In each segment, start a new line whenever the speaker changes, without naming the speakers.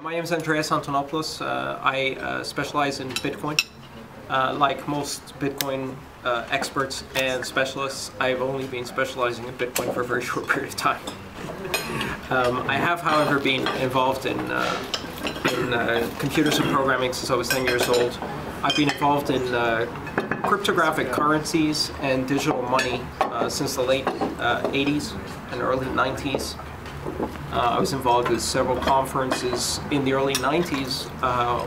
My name is Andreas Antonopoulos. I specialize in Bitcoin. Like most Bitcoin experts and specialists, I've only been specializing in Bitcoin for a very short period of time. I have, however, been involved in computers and programming since I was 10 years old. I've been involved in cryptographic currencies and digital money since the late 80s and early 90s. I was involved with several conferences in the early 90s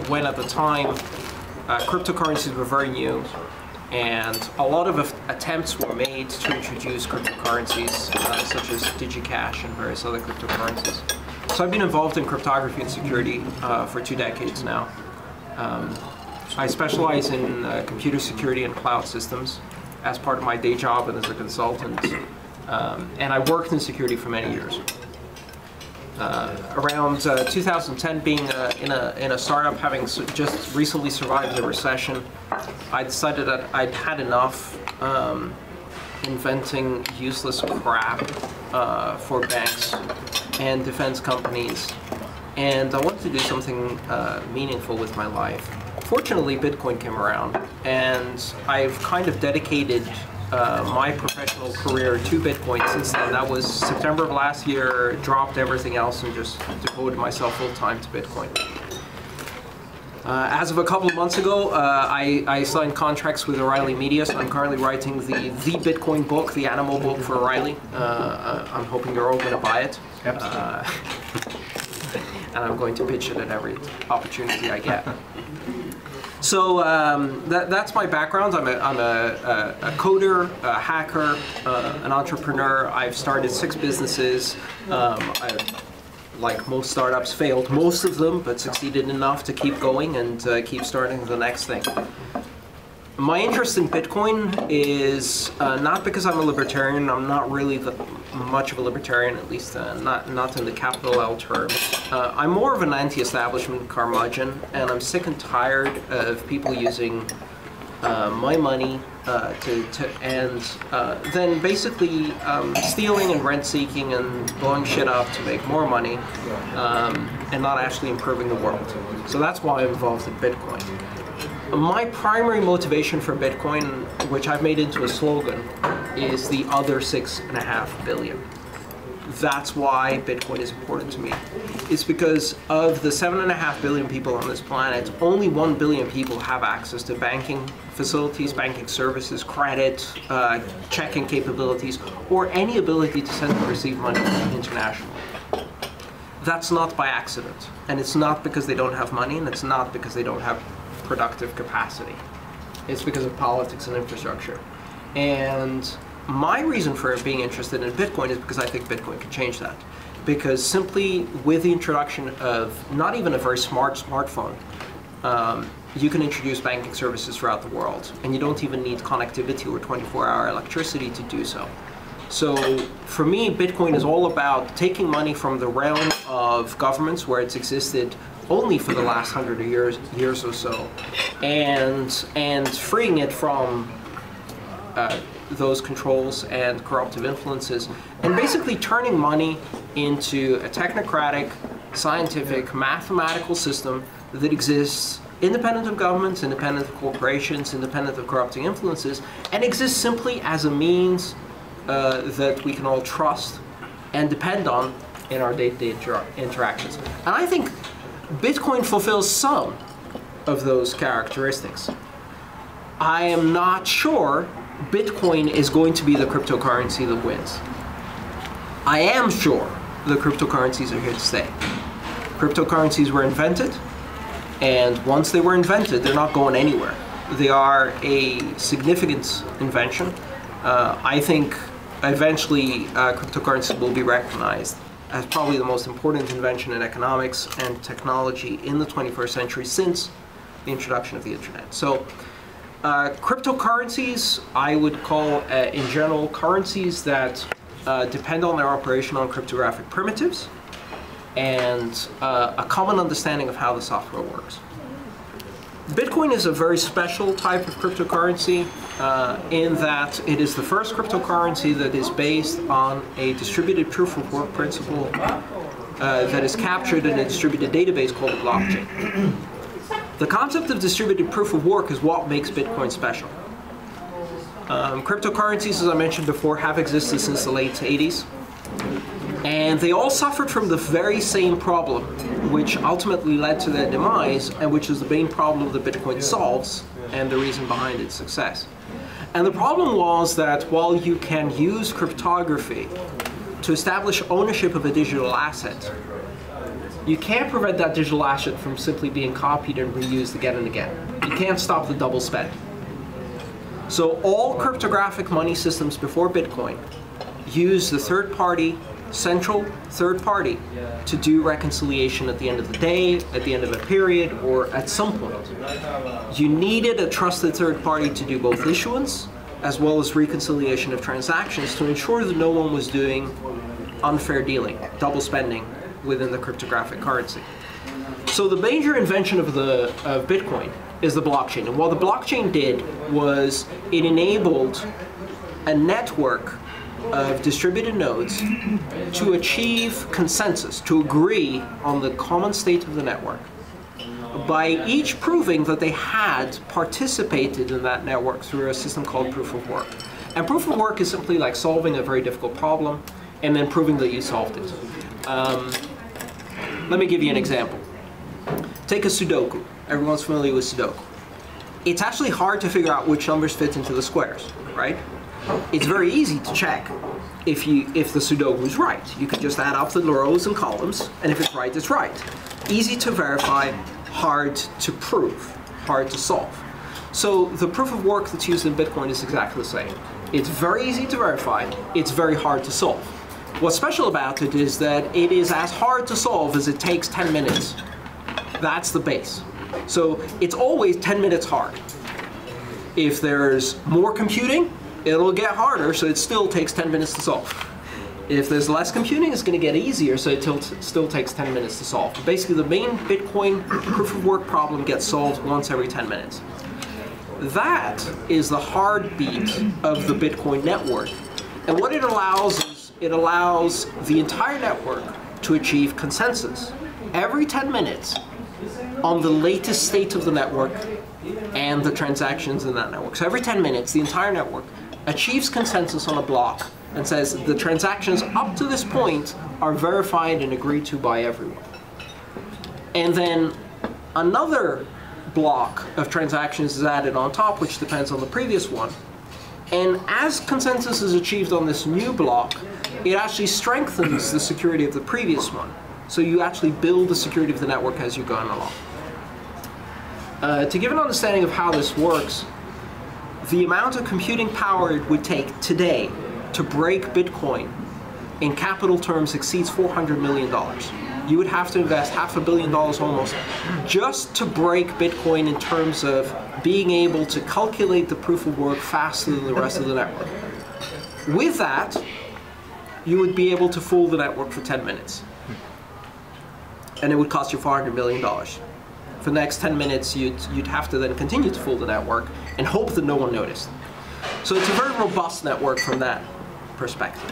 when at the time cryptocurrencies were very new, and a lot of attempts were made to introduce cryptocurrencies such as DigiCash and various other cryptocurrencies. So I've been involved in cryptography and security for 2 decades now. I specialize in computer security and cloud systems as part of my day job and as a consultant, and I worked in security for many years. Around 2010, being in a startup, having just recently survived a recession, I decided that I'd had enough inventing useless crap for banks and defense companies, and I wanted to do something meaningful with my life. Fortunately, Bitcoin came around, and I've kind of dedicated my professional career to Bitcoin since then. That was September of last year, dropped everything else and just devoted myself full-time to Bitcoin. As of a couple of months ago, I signed contracts with O'Reilly Media, so I'm currently writing the Bitcoin book, the animal book for O'Reilly. I'm hoping you're all going to buy it. And I'm going to pitch it at every opportunity I get. So that's my background. I'm a coder, a hacker, an entrepreneur. I've started 6 businesses. Like most startups, failed most of them, but succeeded enough to keep going and keep starting the next thing. My interest in Bitcoin is not because I'm a libertarian. I'm not really much of a libertarian, at least not in the capital L term. I'm more of an anti-establishment curmudgeon, and I'm sick and tired of people using my money and then basically stealing and rent-seeking and blowing shit up to make more money and not actually improving the world. So that's why I'm involved in Bitcoin. My primary motivation for Bitcoin, which I've made into a slogan, is the other 6.5 billion. That's why Bitcoin is important to me. It's because of the 7.5 billion people on this planet, only 1 billion people have access to banking facilities, banking services, credit, checking capabilities, or any ability to send and receive money internationally. That's not by accident, and it's not because they don't have money, and it's not because they don't have productive capacity. It's because of politics and infrastructure. And my reason for being interested in Bitcoin is because I think Bitcoin can change that. Because simply with the introduction of not even a very smart smartphone, you can introduce banking services throughout the world, and you don't even need connectivity or 24-hour electricity to do so. So for me, Bitcoin is all about taking money from the realm of governments where it's existed only for the last 100 years or so, and freeing it from those controls and corruptive influences, and basically turning money into a technocratic, scientific, mathematical system that exists independent of governments, independent of corporations, independent of corrupting influences, and exists simply as a means that we can all trust and depend on in our day-to-day interactions. And I think Bitcoin fulfills some of those characteristics. I am not sure Bitcoin is going to be the cryptocurrency that wins. I am sure the cryptocurrencies are here to stay. Cryptocurrencies were invented, and once they were invented, they're not going anywhere. They are a significant invention. I think eventually cryptocurrencies will be recognized as probably the most important invention in economics and technology in the 21st century since the introduction of the internet. So cryptocurrencies I would call, in general, currencies that depend on their operation on cryptographic primitives and a common understanding of how the software works. Bitcoin is a very special type of cryptocurrency in that it is the first cryptocurrency that is based on a distributed proof of work principle that is captured in a distributed database called a blockchain. The concept of distributed proof of work is what makes Bitcoin special. Cryptocurrencies, as I mentioned before, have existed since the late 80s. And they all suffered from the very same problem, which ultimately led to their demise, and which is the main problem that Bitcoin solves, and the reason behind its success. And the problem was that while you can use cryptography to establish ownership of a digital asset, you can't prevent that digital asset from simply being copied and reused again and again. You can't stop the double spend. So all cryptographic money systems before Bitcoin use the central third party to do reconciliation at the end of the day, at the end of a period, or at some point. You needed a trusted third party to do both issuance as well as reconciliation of transactions to ensure that no one was doing unfair dealing, double spending within the cryptographic currency. So the major invention of Bitcoin is the blockchain. And what the blockchain did was it enabled a network of distributed nodes to achieve consensus, to agree on the common state of the network, by each proving that they had participated in that network through a system called proof of work. And proof of work is simply like solving a very difficult problem and then proving that you solved it. Let me give you an example. Take a Sudoku. Everyone's familiar with Sudoku. It's actually hard to figure out which numbers fit into the squares, right? It's very easy to check if the Sudoku is right. You can just add up the rows and columns, and if it's right, it's right. Easy to verify, hard to prove, hard to solve. So the proof of work that's used in Bitcoin is exactly the same. It's very easy to verify, it's very hard to solve. What's special about it is that it is as hard to solve as it takes 10 minutes. That's the base. So it's always 10 minutes hard. If there's more computing, it'll get harder, so it still takes 10 minutes to solve. If there's less computing, it's going to get easier, so it still takes 10 minutes to solve. But basically, the main Bitcoin proof of work problem gets solved once every 10 minutes. That is the heartbeat of the Bitcoin network. And what it allows is, it allows the entire network to achieve consensus every 10 minutes on the latest state of the network and the transactions in that network. So every 10 minutes, the entire network achieves consensus on a block and says the transactions up to this point are verified and agreed to by everyone. And then another block of transactions is added on top, which depends on the previous one. And as consensus is achieved on this new block, it actually strengthens the security of the previous one. So you actually build the security of the network as you're going along. To give an understanding of how this works, the amount of computing power it would take today to break Bitcoin in capital terms exceeds $400 million. You would have to invest $500 million almost just to break Bitcoin in terms of being able to calculate the proof of work faster than the rest of the network. With that, you would be able to fool the network for 10 minutes. And it would cost you $400 million. For the next 10 minutes, you'd have to then continue to fool the network and hope that no one noticed. So it's a very robust network from that perspective.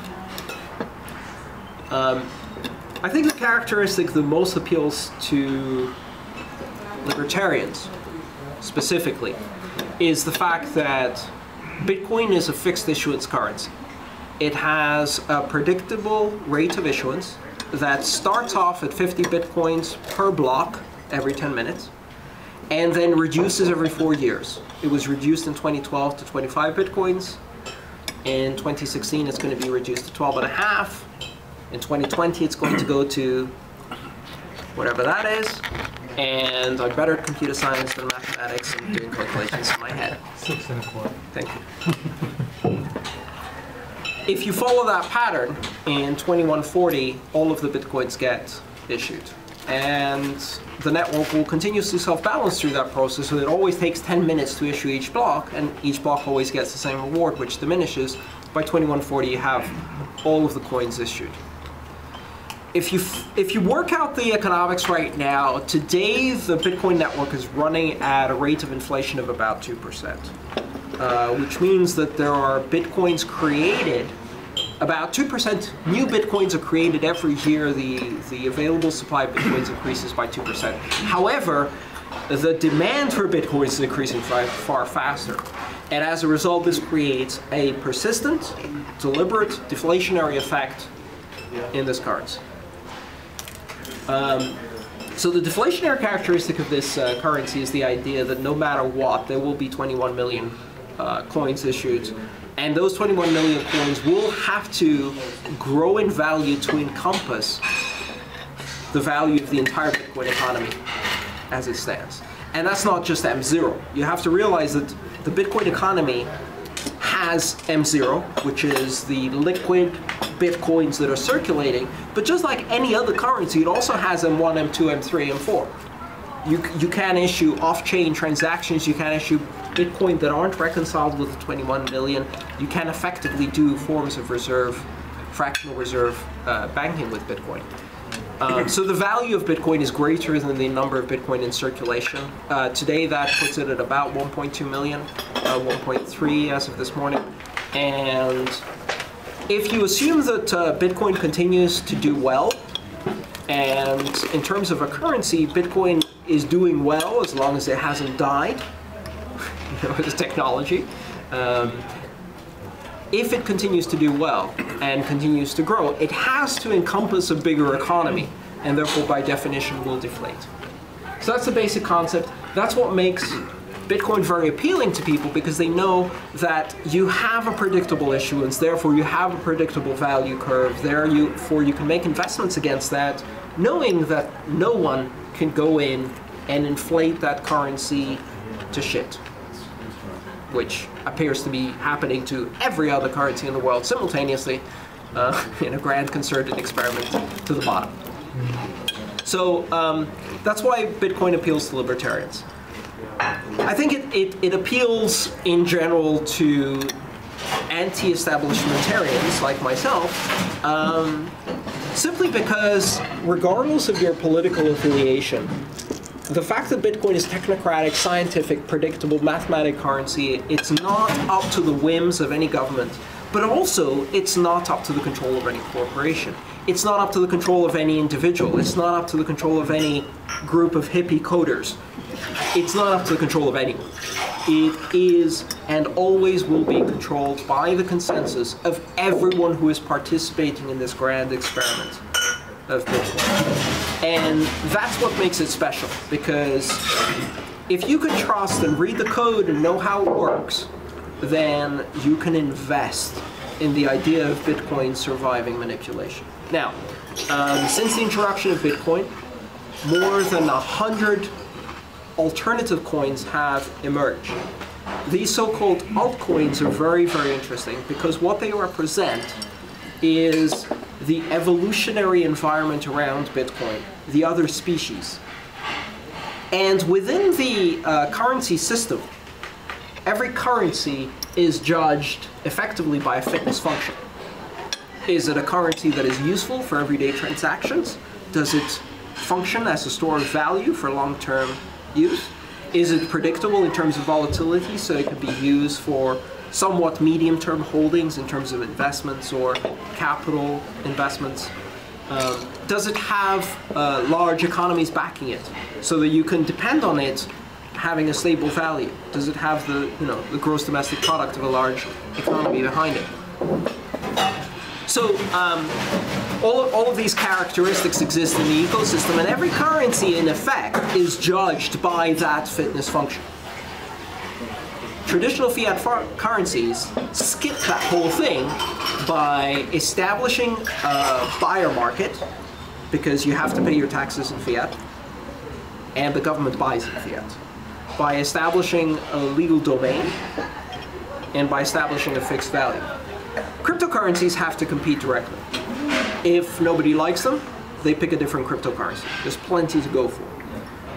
I think the characteristic that most appeals to libertarians specifically is the fact that Bitcoin is a fixed issuance currency. It has a predictable rate of issuance that starts off at 50 Bitcoins per block every 10 minutes and then reduces every 4 years. It was reduced in 2012 to 25 Bitcoins. In 2016, it's going to be reduced to 12.5. In 2020, it's going to go to whatever that is. And I'm better at computer science than mathematics and doing calculations in my head.
6.25.
Thank you. If you follow that pattern, in 2140, all of the Bitcoins get issued. And the network will continuously self-balance through that process, so it always takes 10 minutes to issue each block, and each block always gets the same reward, which diminishes. By 2140, you have all of the coins issued. If you work out the economics right now, today the Bitcoin network is running at a rate of inflation of about 2%, which means that there are Bitcoins created about 2% new bitcoins are created every year. The available supply of bitcoins increases by 2%. However, the demand for bitcoins is increasing far faster. And as a result, this creates a persistent, deliberate deflationary effect in this currency. So the deflationary characteristic of this currency is the idea that no matter what, there will be 21 million coins issued. And those 21 million coins will have to grow in value to encompass the value of the entire Bitcoin economy as it stands. And that's not just M0. You have to realize that the Bitcoin economy has M0, which is the liquid Bitcoins that are circulating, but just like any other currency, it also has M1, M2, M3, M4. You can issue off-chain transactions, you can issue Bitcoin that aren't reconciled with the 21 million. You can effectively do forms of reserve, fractional reserve banking with Bitcoin. So the value of Bitcoin is greater than the number of Bitcoin in circulation. Today that puts it at about 1.2 million, 1.3 as of this morning. And if you assume that Bitcoin continues to do well, and in terms of a currency, Bitcoin is doing well as long as it hasn't died, with technology. If it continues to do well and continues to grow, it has to encompass a bigger economy, and therefore by definition will deflate. So that's the basic concept. That's what makes Bitcoin very appealing to people, because they know that you have a predictable issuance, therefore you have a predictable value curve, therefore you can make investments against that, knowing that no one can go in and inflate that currency to shit, which appears to be happening to every other currency in the world simultaneously in a grand concerted experiment to the bottom. So that's why Bitcoin appeals to libertarians. I think it appeals in general to anti-establishmentarians like myself, simply because regardless of your political affiliation, the fact that Bitcoin is technocratic, scientific, predictable, mathematic currency, it's not up to the whims of any government, but also it's not up to the control of any corporation. It's not up to the control of any individual. It's not up to the control of any group of hippie coders. It's not up to the control of anyone. It is and always will be controlled by the consensus of everyone who is participating in this grand experiment of Bitcoin. And that's what makes it special, because if you can trust and read the code and know how it works, then you can invest in the idea of Bitcoin surviving manipulation. Now, since the introduction of Bitcoin, more than 100 alternative coins have emerged. These so-called altcoins are very, very interesting, because what they represent is the evolutionary environment around Bitcoin, the other species. And within the currency system, every currency is judged effectively by a fitness function. Is it a currency that is useful for everyday transactions? Does it function as a store of value for long-term use? Is it predictable in terms of volatility, so it could be used for somewhat medium-term holdings in terms of investments or capital investments? Does it have large economies backing it, so that you can depend on it having a stable value? Does it have the gross domestic product of a large economy behind it? So all of these characteristics exist in the ecosystem, and every currency, in effect, is judged by that fitness function. Traditional fiat currencies skip that whole thing by establishing a buyer market, because you have to pay your taxes in fiat, and the government buys in fiat. By establishing a legal domain, and by establishing a fixed value. Cryptocurrencies have to compete directly. If nobody likes them, they pick a different cryptocurrency. There's plenty to go for.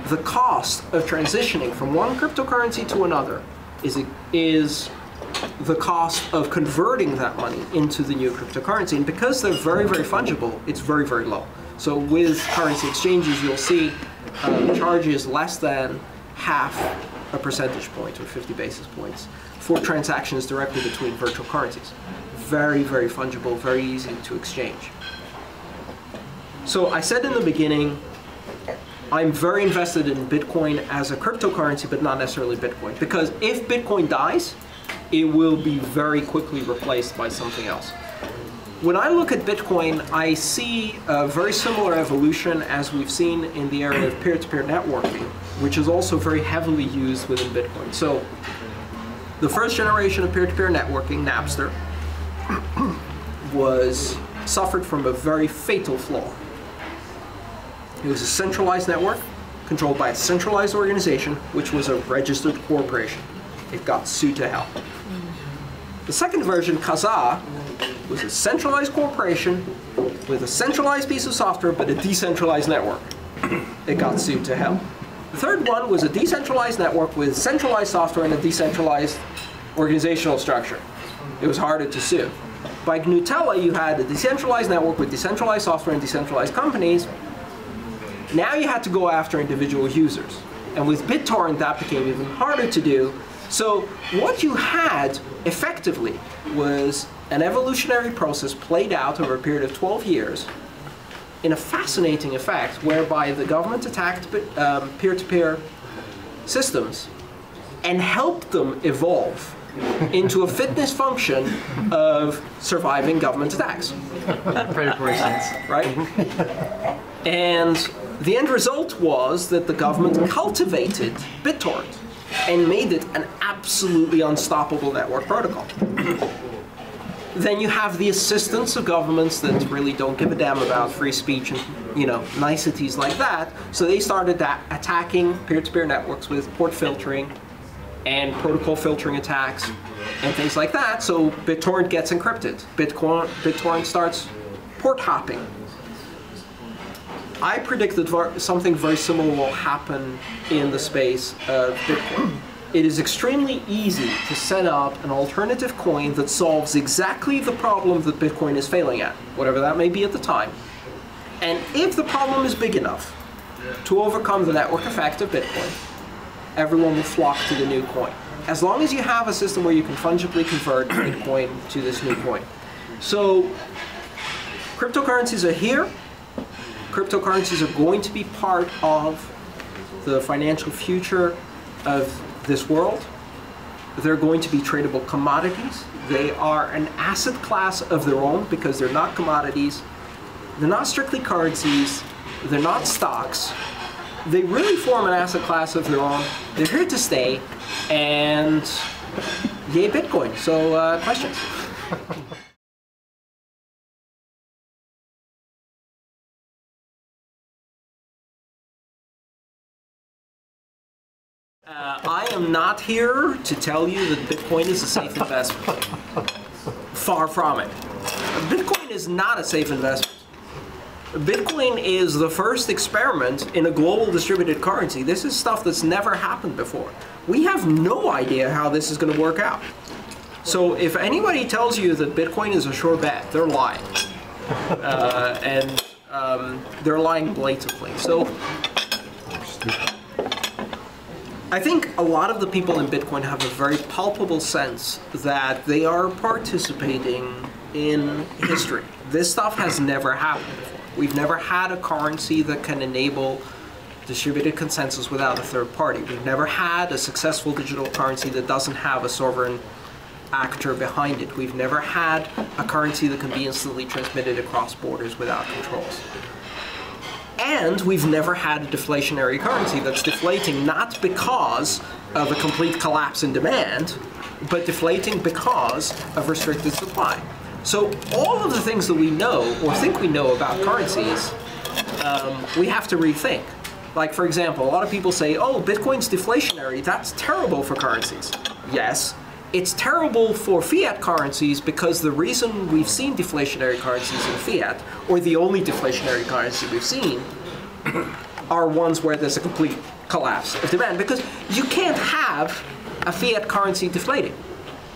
The cost of transitioning from one cryptocurrency to another is the cost of converting that money into the new cryptocurrency. And because they're very, very fungible, it's very, very low. So with currency exchanges, you'll see charges less than half a percentage point or 50 basis points for transactions directly between virtual currencies. very, very fungible, very easy to exchange. So I said in the beginning, I'm very invested in Bitcoin as a cryptocurrency, but not necessarily Bitcoin. Because if Bitcoin dies, it will be very quickly replaced by something else. When I look at Bitcoin, I see a very similar evolution as we've seen in the area of peer-to-peer networking, which is also very heavily used within Bitcoin. So the first generation of peer-to-peer networking, Napster, suffered from a very fatal flaw. It was a centralized network controlled by a centralized organization, which was a registered corporation. It got sued to hell. The second version, Kazaa, was a centralized corporation with a centralized piece of software, but a decentralized network. It got sued to hell. The third one was a decentralized network with centralized software and a decentralized organizational structure. It was harder to sue. By Nutella, you had a decentralized network with decentralized software and decentralized companies. Now you had to go after individual users. And with BitTorrent, that became even harder to do. So what you had, effectively, was an evolutionary process played out over a period of 12 years in a fascinating effect, whereby the government attacked peer-to-peer systems and helped them evolve into a fitness function of surviving government attacks.
Predatory sense.
Right? And the end result was that the government cultivated BitTorrent and made it an absolutely unstoppable network protocol. Then you have the assistance of governments that really don't give a damn about free speech and, niceties like that. So they started attacking peer-to-peer networks with port filtering and protocol filtering attacks and things like that. So BitTorrent gets encrypted. BitTorrent starts port hopping. I predict that something very similar will happen in the space of Bitcoin. It is extremely easy to set up an alternative coin that solves exactly the problem that Bitcoin is failing at, whatever that may be at the time. And if the problem is big enough to overcome the network effect of Bitcoin, everyone will flock to the new coin. As long as you have a system where you can fungibly convert Bitcoin to this new coin. So cryptocurrencies are here. Cryptocurrencies are going to be part of the financial future of this world. They're going to be tradable commodities. They are an asset class of their own because they're not commodities. They're not strictly currencies. They're not stocks. They really form an asset class of their own. They're here to stay. And yay, Bitcoin. So questions? I am not here to tell you that Bitcoin is a safe investment. Far from it. Bitcoin is not a safe investment. Bitcoin is the first experiment in a global distributed currency. This is stuff that's never happened before. We have no idea how this is going to work out. So if anybody tells you that Bitcoin is a sure bet, they're lying. They're lying blatantly. So I think a lot of the people in Bitcoin have a very palpable sense that they are participating in history. This stuff has never happened before. We've never had a currency that can enable distributed consensus without a third party. We've never had a successful digital currency that doesn't have a sovereign actor behind it. We've never had a currency that can be instantly transmitted across borders without controls. And we've never had a deflationary currency that's deflating not because of a complete collapse in demand, but deflating because of restricted supply. So all of the things that we know or think we know about currencies, we have to rethink. Like, for example, a lot of people say, oh, Bitcoin's deflationary, that's terrible for currencies. Yes, it's terrible for fiat currencies because the reason we've seen deflationary currencies in fiat, or the only deflationary currency we've seen, are ones where there's a complete collapse of demand. Because you can't have a fiat currency deflating.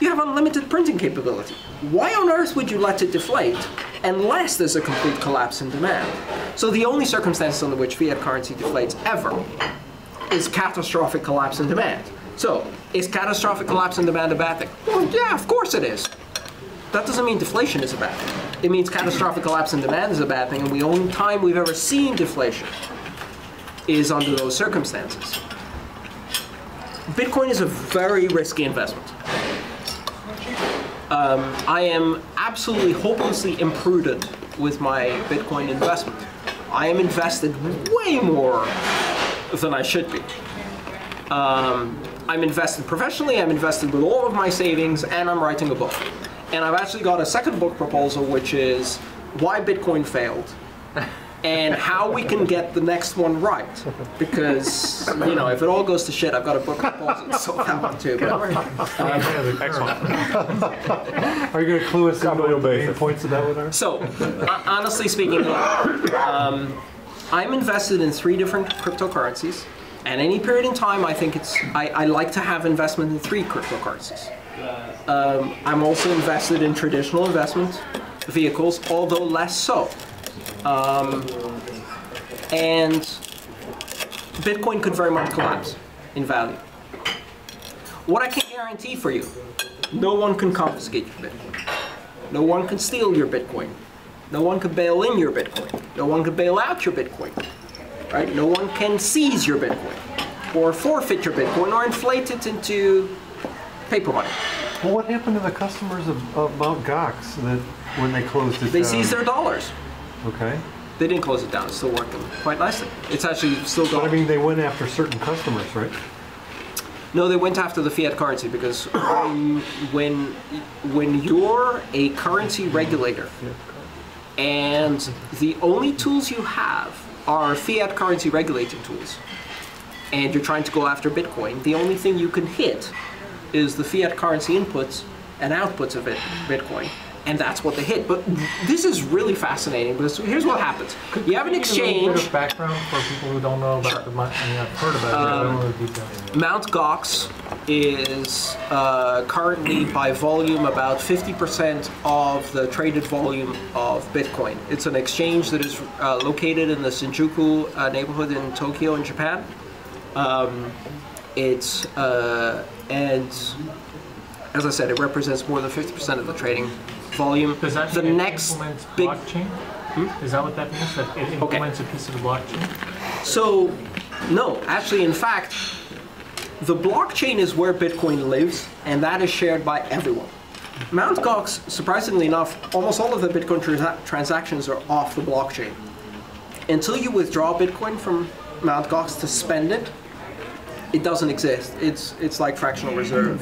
You have unlimited printing capability. Why on earth would you let it deflate unless there's a complete collapse in demand? So the only circumstance under which fiat currency deflates ever is catastrophic collapse in demand. So, is catastrophic collapse in demand a bad thing? Well, yeah, of course it is. that doesn't mean deflation is a bad thing. It means catastrophic collapse in demand is a bad thing, and the only time we've ever seen deflation is under those circumstances. Bitcoin is a very risky investment. I am absolutely hopelessly imprudent with my Bitcoin investment. I am invested way more than I should be. I'm invested professionally, I'm invested with all of my savings, and I'm writing a book. And I've actually got a second book proposal, which is why Bitcoin failed and how we can get the next one right. Because, you know, if it all goes to shit, I've got a book proposal to sort that one too.
Excellent.
Are you going to clue us in what the main points of that one are?
So, honestly speaking, I'm invested in 3 different cryptocurrencies. At any period in time, I think I like to have investment in 3 cryptocurrencies. I'm also invested in traditional investment vehicles, although less so. And Bitcoin could very much collapse in value. What I can guarantee for you, no one can confiscate your Bitcoin. No one can steal your Bitcoin. No one can bail in your Bitcoin. No one can bail out your Bitcoin. Right? No one can seize your Bitcoin or forfeit your Bitcoin or inflate it into paper money.
Well, what happened to the customers of Mt. Gox that when they closed it down?
They seized their dollars.
Okay.
They didn't close it down. It's still working quite nicely. It's actually still going.
But I mean, they went after certain customers, right?
No, they went after the fiat currency because when you're a currency regulator and the only tools you have are fiat currency regulating tools, and you're trying to go after Bitcoin, the only thing you can hit is the fiat currency inputs and outputs of Bitcoin. And that's what they hit. But this is really fascinating because here's what happens. You have an exchange.
A little bit of background for people who don't know about the money. I mean, I've heard about it, but I don't know the details.
Mt. Gox is currently by volume about 50% of the traded volume of Bitcoin. It's an exchange that is located in the Shinjuku neighborhood in Tokyo in Japan. And as I said, it represents more than 50% of the trading volume.
Does that
the
mean
next
it implements
big
blockchain? Is that what that means? That it implements a piece of the blockchain?
So, no, actually, in fact, the blockchain is where Bitcoin lives, and that is shared by everyone. Mt. Gox, surprisingly enough, almost all of the Bitcoin transactions are off the blockchain. Until you withdraw Bitcoin from Mt. Gox to spend it, it doesn't exist. It's like fractional reserve.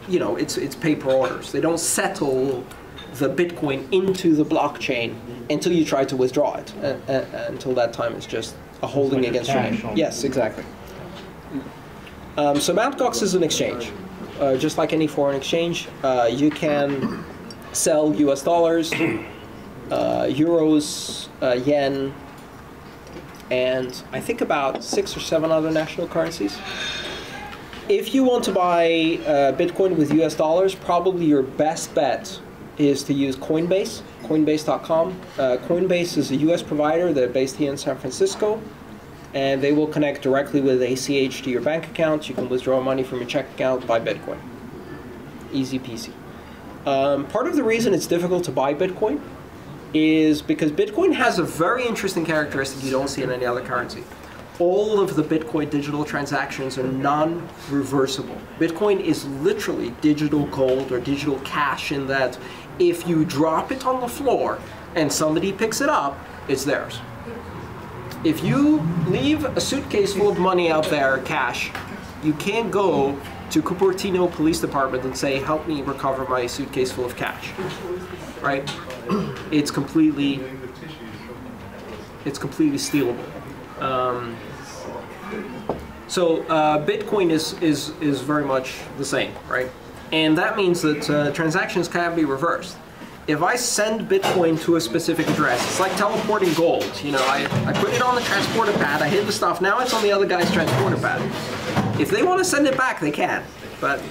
You know, it's paper orders. They don't settle the Bitcoin into the blockchain until you try to withdraw it. Until that time, it's just a holding against your name. Yes, exactly. So Mt. Gox is an exchange. Just like any foreign exchange, you can sell US dollars, euros, yen, and I think about 6 or 7 other national currencies. If you want to buy Bitcoin with US dollars, probably your best bet is to use Coinbase, Coinbase.com. Coinbase is a US provider. They're based here in San Francisco, and they will connect directly with ACH to your bank account. You can withdraw money from your check account, buy Bitcoin. Easy peasy. Part of the reason it's difficult to buy Bitcoin is because Bitcoin has a very interesting characteristic you don't see in any other currency. All of the Bitcoin digital transactions are non-reversible. Bitcoin is literally digital gold or digital cash in that if you drop it on the floor and somebody picks it up, it's theirs. If you leave a suitcase full of money out there, cash, you can't go to Cupertino Police Department and say, help me recover my suitcase full of cash, right? It's completely stealable. So Bitcoin is very much the same, right? And that means that transactions can be reversed. If I send Bitcoin to a specific address, it's like teleporting gold. You know, I put it on the transporter pad, I hit the stuff, now it's on the other guy's transporter pad. If they want to send it back, they can. But,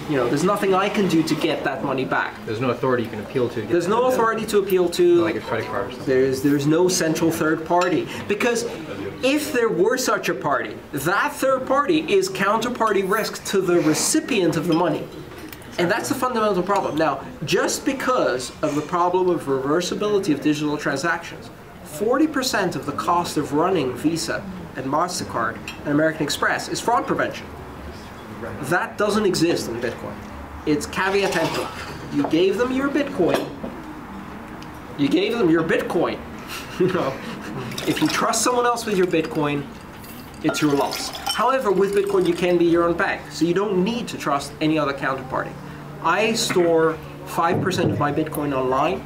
you know, there's nothing I can do to get that money back.
There's no authority you can appeal to.
There's no authority to appeal to.
Like a credit card or something.
There's no central third party. Because if there were such a party, that third party is counterparty risk to the recipient of the money. And that's the fundamental problem. Now, just because of the problem of reversibility of digital transactions, 40% of the cost of running Visa and MasterCard and American Express is fraud prevention. That doesn't exist in Bitcoin. It's caveat emptor. You gave them your Bitcoin. You gave them your Bitcoin. You know, if you trust someone else with your Bitcoin, it's your loss. However, with Bitcoin, you can be your own bank, so you don't need to trust any other counterparty. I store 5% of my Bitcoin online.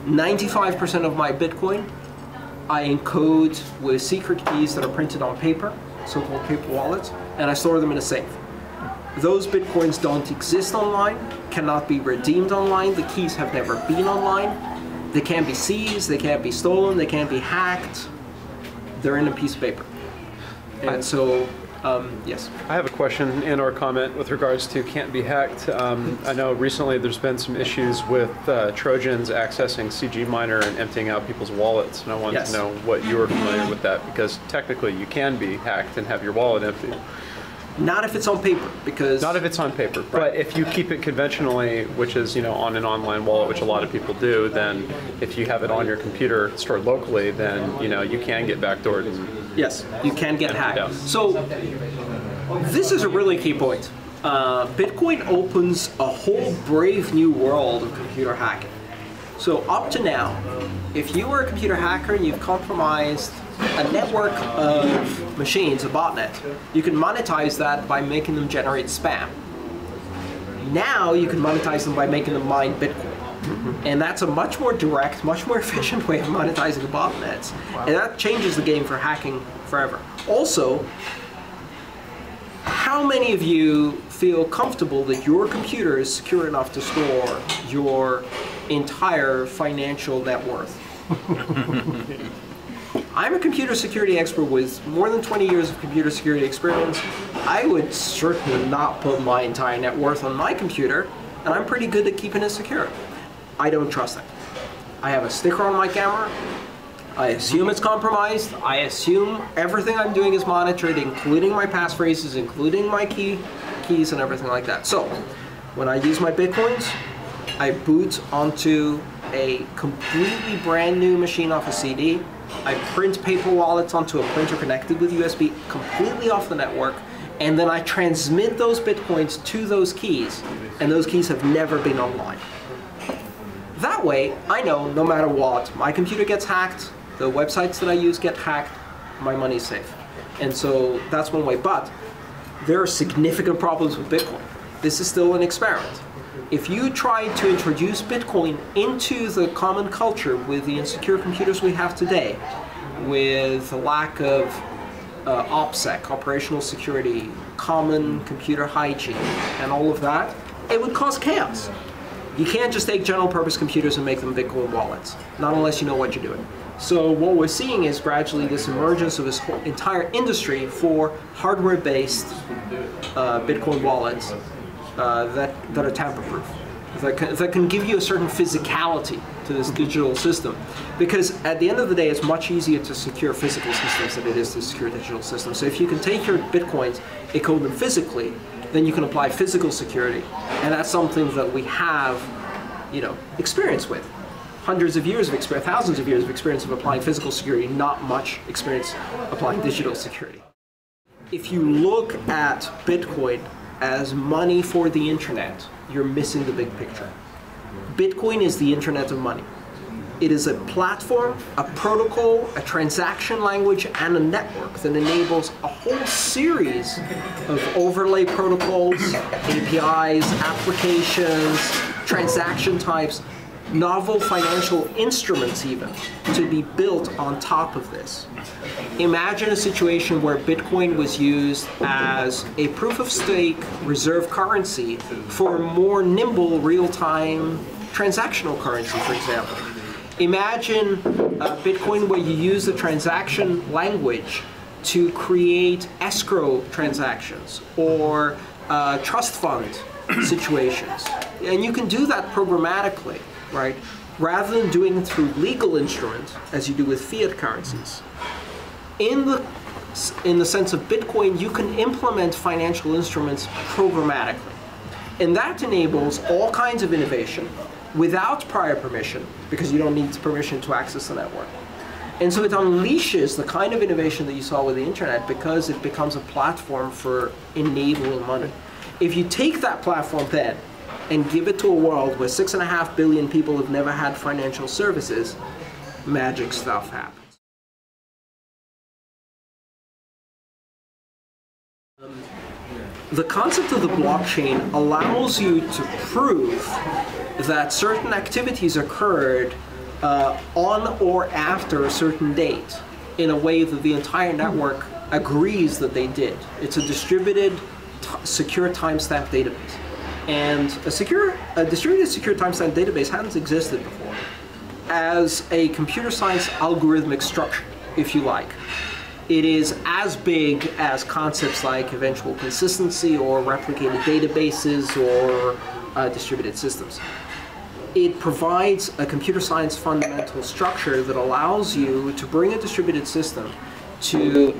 95% of my Bitcoin I encode with secret keys that are printed on paper, so-called paper wallets, and I store them in a safe. Those Bitcoins don't exist online, cannot be redeemed online, the keys have never been online, they can't be seized, they can't be stolen, they can't be hacked, they're in a piece of paper. And so, yes.
I have a question and or comment with regards to can't be hacked. I know recently there's been some issues with Trojans accessing CG Miner and emptying out people's wallets, and I wanted to know what you were familiar with that, because technically you can be hacked and have your wallet empty.
Not if it's on paper, because...
Not if it's on paper, but if you keep it conventionally, which is, you know, on an online wallet, which a lot of people do, then if you have it on your computer stored locally, then, you know, you can get backdoored.
Yes, you can get hacked. So, this is a really key point. Bitcoin opens a whole brave new world of computer hacking. So up to now, if you were a computer hacker and you've compromised a network of machines, a botnet, you can monetize that by making them generate spam. Now you can monetize them by making them mine Bitcoin. And that's a much more direct, much more efficient way of monetizing botnets. And that changes the game for hacking forever. Also, how many of you feel comfortable that your computer is secure enough to store your entire financial net worth? I'm a computer security expert with more than 20 years of computer security experience. I would certainly not put my entire net worth on my computer, and I'm pretty good at keeping it secure. I don't trust it. I have a sticker on my camera. I assume it's compromised. I assume everything I'm doing is monitored, including my passphrases, including my keys and everything like that. So, when I use my Bitcoins, I boot onto a completely brand new machine off a CD. I print paper wallets onto a printer connected with USB completely off the network, and then I transmit those Bitcoins to those keys, and those keys have never been online. That way, I know no matter what, my computer gets hacked, the websites that I use get hacked, my money's safe. And so that's one way, but there are significant problems with Bitcoin. This is still an experiment. If you try to introduce Bitcoin into the common culture with the insecure computers we have today, with the lack of OPSEC, operational security, common computer hygiene, and all of that, it would cause chaos. You can't just take general purpose computers and make them Bitcoin wallets, not unless you know what you're doing. So what we're seeing is gradually this emergence of this whole entire industry for hardware-based Bitcoin wallets that are tamper-proof, that can give you a certain physicality to this digital system. Because at the end of the day, it's much easier to secure physical systems than it is to secure digital systems. So if you can take your Bitcoins, encode them physically, then you can apply physical security. And that's something that we have, you know, experience with. Hundreds of years of experience, thousands of years of experience of applying physical security, not much experience applying digital security. If you look at Bitcoin as money for the internet, you're missing the big picture. Bitcoin is the internet of money. It is a platform, a protocol, a transaction language, and a network that enables a whole series of overlay protocols, APIs, applications, transaction types, novel financial instruments even, to be built on top of this. Imagine a situation where Bitcoin was used as a proof-of-stake reserve currency for more nimble real-time transactional currency, for example. Imagine Bitcoin where you use the transaction language to create escrow transactions or trust fund situations. And you can do that programmatically, right? Rather than doing it through legal instruments, as you do with fiat currencies. In the sense of Bitcoin, you can implement financial instruments programmatically. And that enables all kinds of innovation without prior permission, because you don't need permission to access the network. And so it unleashes the kind of innovation that you saw with the internet because it becomes a platform for enabling money. If you take that platform then and give it to a world where 6.5 billion people have never had financial services, magic stuff happens. The concept of the blockchain allows you to prove that certain activities occurred on or after a certain date in a way that the entire network agrees that they did. It's a distributed, secure timestamp database. And a distributed secure timestamp database hasn't existed before as a computer science algorithmic structure, if you like. It is as big as concepts like eventual consistency or replicated databases or distributed systems. It provides a computer science fundamental structure that allows you to bring a distributed system to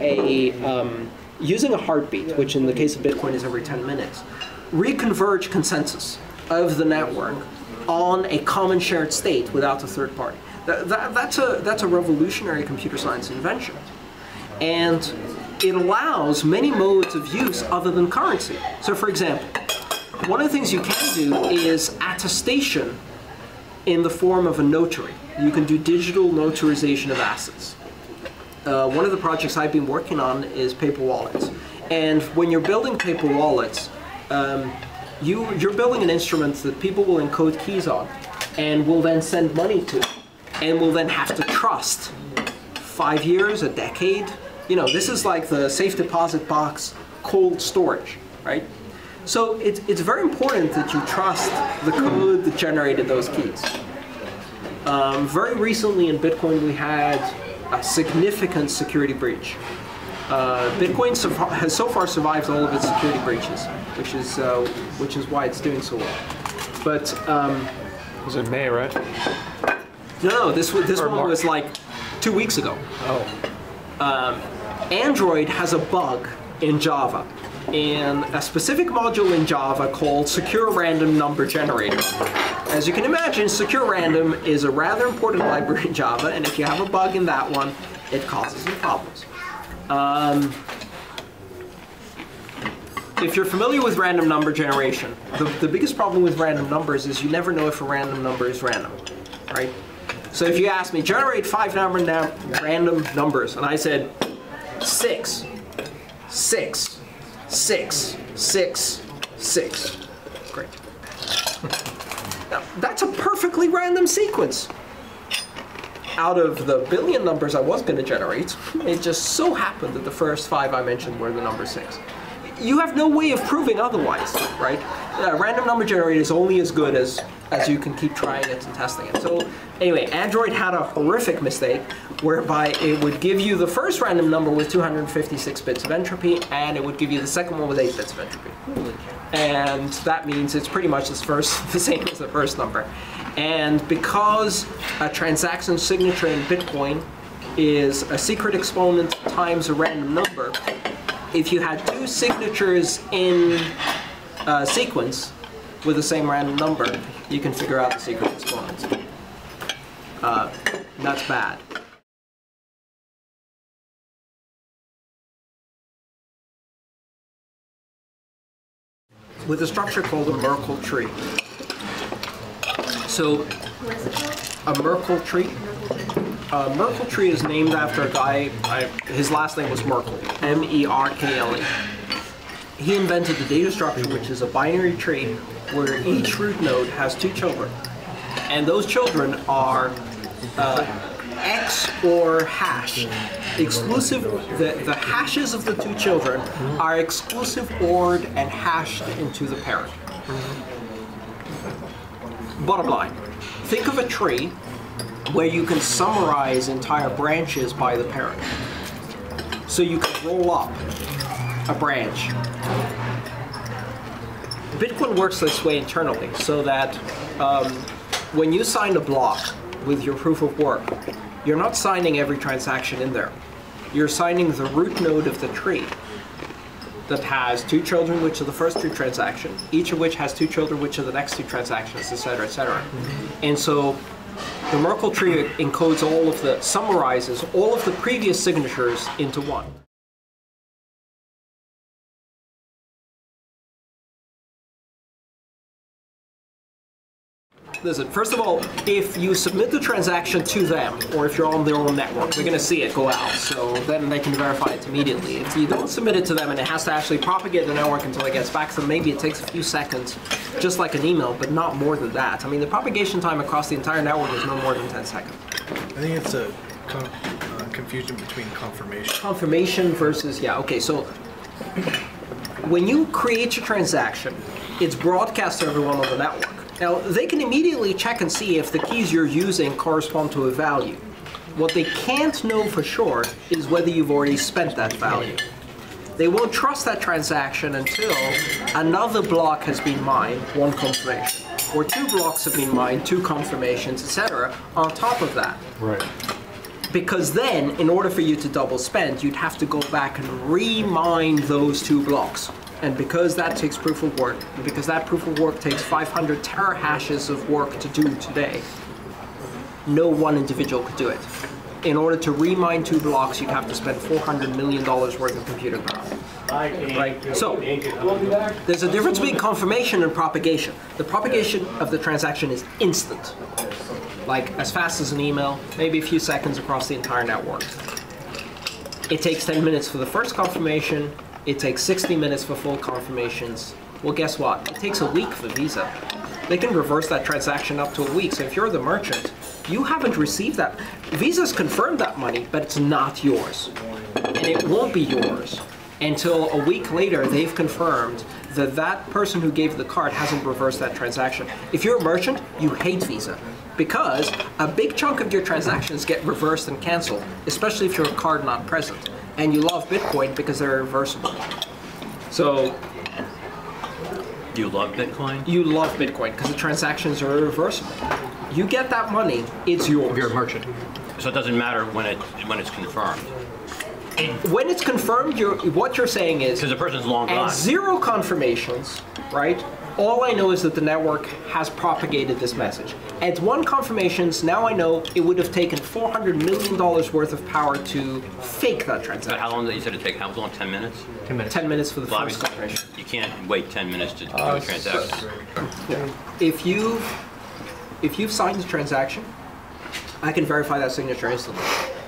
using a heartbeat, which in the case of Bitcoin is every 10 minutes, reconverge consensus of the network on a common shared state without a third party. That's a revolutionary computer science invention. And it allows many modes of use other than currency. So for example, one of the things you can do is attestation in the form of a notary. You can do digital notarization of assets. One of the projects I've been working on is paper wallets. And when you're building paper wallets, you're building an instrument that people will encode keys on and will then send money to and will then have to trust 5 years, a decade. You know, this is like the safe deposit box cold storage, right? So it's very important that you trust the code that generated those keys. Very recently in Bitcoin we had a significant security breach. Bitcoin has so far survived all of its security breaches, which is why it's doing so well. But
it was in May, right?
No, this one was like 2 weeks ago.
Oh.
Android has a bug in Java, in a specific module in Java called secure random number generator. As you can imagine, secure random is a rather important library in Java, and if you have a bug in that one, it causes you problems. If you're familiar with random number generation, the biggest problem with random numbers is you never know if a random number is random, right? So if you ask me, generate 5 random numbers, and I said 6, 6, 6, 6, 6. Great. Now, that's a perfectly random sequence. Out of the billion numbers I was going to generate, it just so happened that the first 5 I mentioned were the number 6. You have no way of proving otherwise, right? Random number generator is only as good as you can keep trying it and testing it. So anyway, Android had a horrific mistake whereby it would give you the first random number with 256 bits of entropy, and it would give you the second one with 8 bits of entropy. And that means it's pretty much the same as the first number. And because a transaction signature in Bitcoin is a secret exponent times a random number, if you had 2 signatures in sequence with the same random number, you can figure out the secret exponents. That's bad. With a structure called a Merkle tree. So, a Merkle tree. Merkle tree is named after a guy, his last name was Merkle, M-E-R-K-L-E. He invented the data structure, which is a binary tree where each root node has 2 children. And those children are X or hash. Exclusive, the hashes of the 2 children are exclusive ORed and hashed into the parent. Bottom line, think of a tree where you can summarize entire branches by the parent. So you can roll up a branch. Bitcoin works this way internally, so that when you sign a block with your proof of work, you're not signing every transaction in there. You're signing the root node of the tree. that has 2 children, which are the first 2 transactions, each of which has 2 children, which are the next 2 transactions, et cetera, et cetera. And so the Merkle tree encodes summarizes all of the previous signatures into one. Listen, first of all, if you submit the transaction to them, or if you're on their own network, they're going to see it go out, so then they can verify it immediately. If you don't submit it to them and it has to actually propagate the network until it gets back to them, maybe it takes a few seconds, just like an email, but not more than that. I mean, the propagation time across the entire network is no more than 10 seconds.
I think it's a confusion between confirmation.
Confirmation versus, yeah, okay, so when you create your transaction, it's broadcast to everyone on the network. Now, they can immediately check and see if the keys you're using correspond to a value. What they can't know for sure is whether you've already spent that value. They won't trust that transaction until another block has been mined, 1 confirmation, or 2 blocks have been mined, 2 confirmations, etc. on top of that.
Right.
Because then, in order for you to double spend, you'd have to go back and re-mine those 2 blocks. And because that takes proof of work, and because that proof of work takes 500 terahashes of work to do today, no one individual could do it. In order to remine 2 blocks, you'd have to spend $400 million worth of computing power. Right? So, there's a difference between confirmation and propagation. The propagation of the transaction is instant. Like, as fast as an email, maybe a few seconds across the entire network. It takes 10 minutes for the first confirmation. It takes 60 minutes for full confirmations. Well, guess what? It takes a week for Visa. They can reverse that transaction up to a week. So if you're the merchant, you haven't received that. Visa's confirmed that money, but it's not yours. And it won't be yours until a week later they've confirmed that that person who gave the card hasn't reversed that transaction. If you're a merchant, you hate Visa because a big chunk of your transactions get reversed and canceled, especially if you're a card not present. And you love Bitcoin because they're reversible. So,
you love Bitcoin?
You love Bitcoin because the transactions are irreversible. You get that money, it's yours.
If you're a merchant.
So it doesn't matter when it's confirmed.
When it's confirmed, what you're saying is
because the person's long gone.
At 0 confirmations, right? All I know is that the network has propagated this message. At 1 confirmations, now I know it would have taken $400 million worth of power to fake that transaction.
But how long did you said it take? How long? 10 minutes?
10 minutes.
10 minutes for the first confirmation.
You can't wait 10 minutes to do a transaction.
Yeah. If you've signed the transaction, I can verify that signature instantly.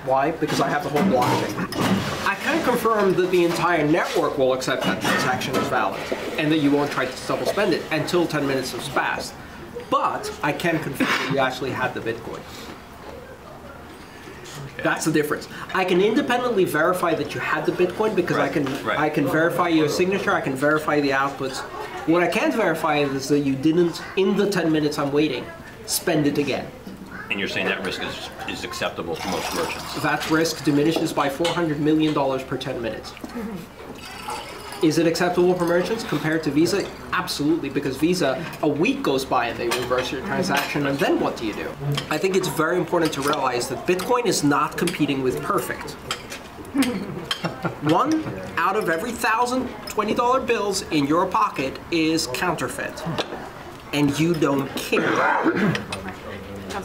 Why? Because I have the whole blockchain. I can't confirm that the entire network will accept that transaction as valid and that you won't try to double spend it until 10 minutes has passed. But I can confirm that you actually had the Bitcoin. Okay. That's the difference. I can independently verify that you had the Bitcoin because I can verify your signature, I can verify the outputs. What I can't verify is that you didn't, in the 10 minutes I'm waiting, spend it again.
And you're saying that risk is acceptable for most merchants?
That risk diminishes by $400 million per 10 minutes. Is it acceptable for merchants compared to Visa? Absolutely, because Visa, a week goes by and they reverse your transaction, and then what do you do? I think it's very important to realize that Bitcoin is not competing with perfect. 1 out of every 1,000 $20 bills in your pocket is counterfeit, and you don't care.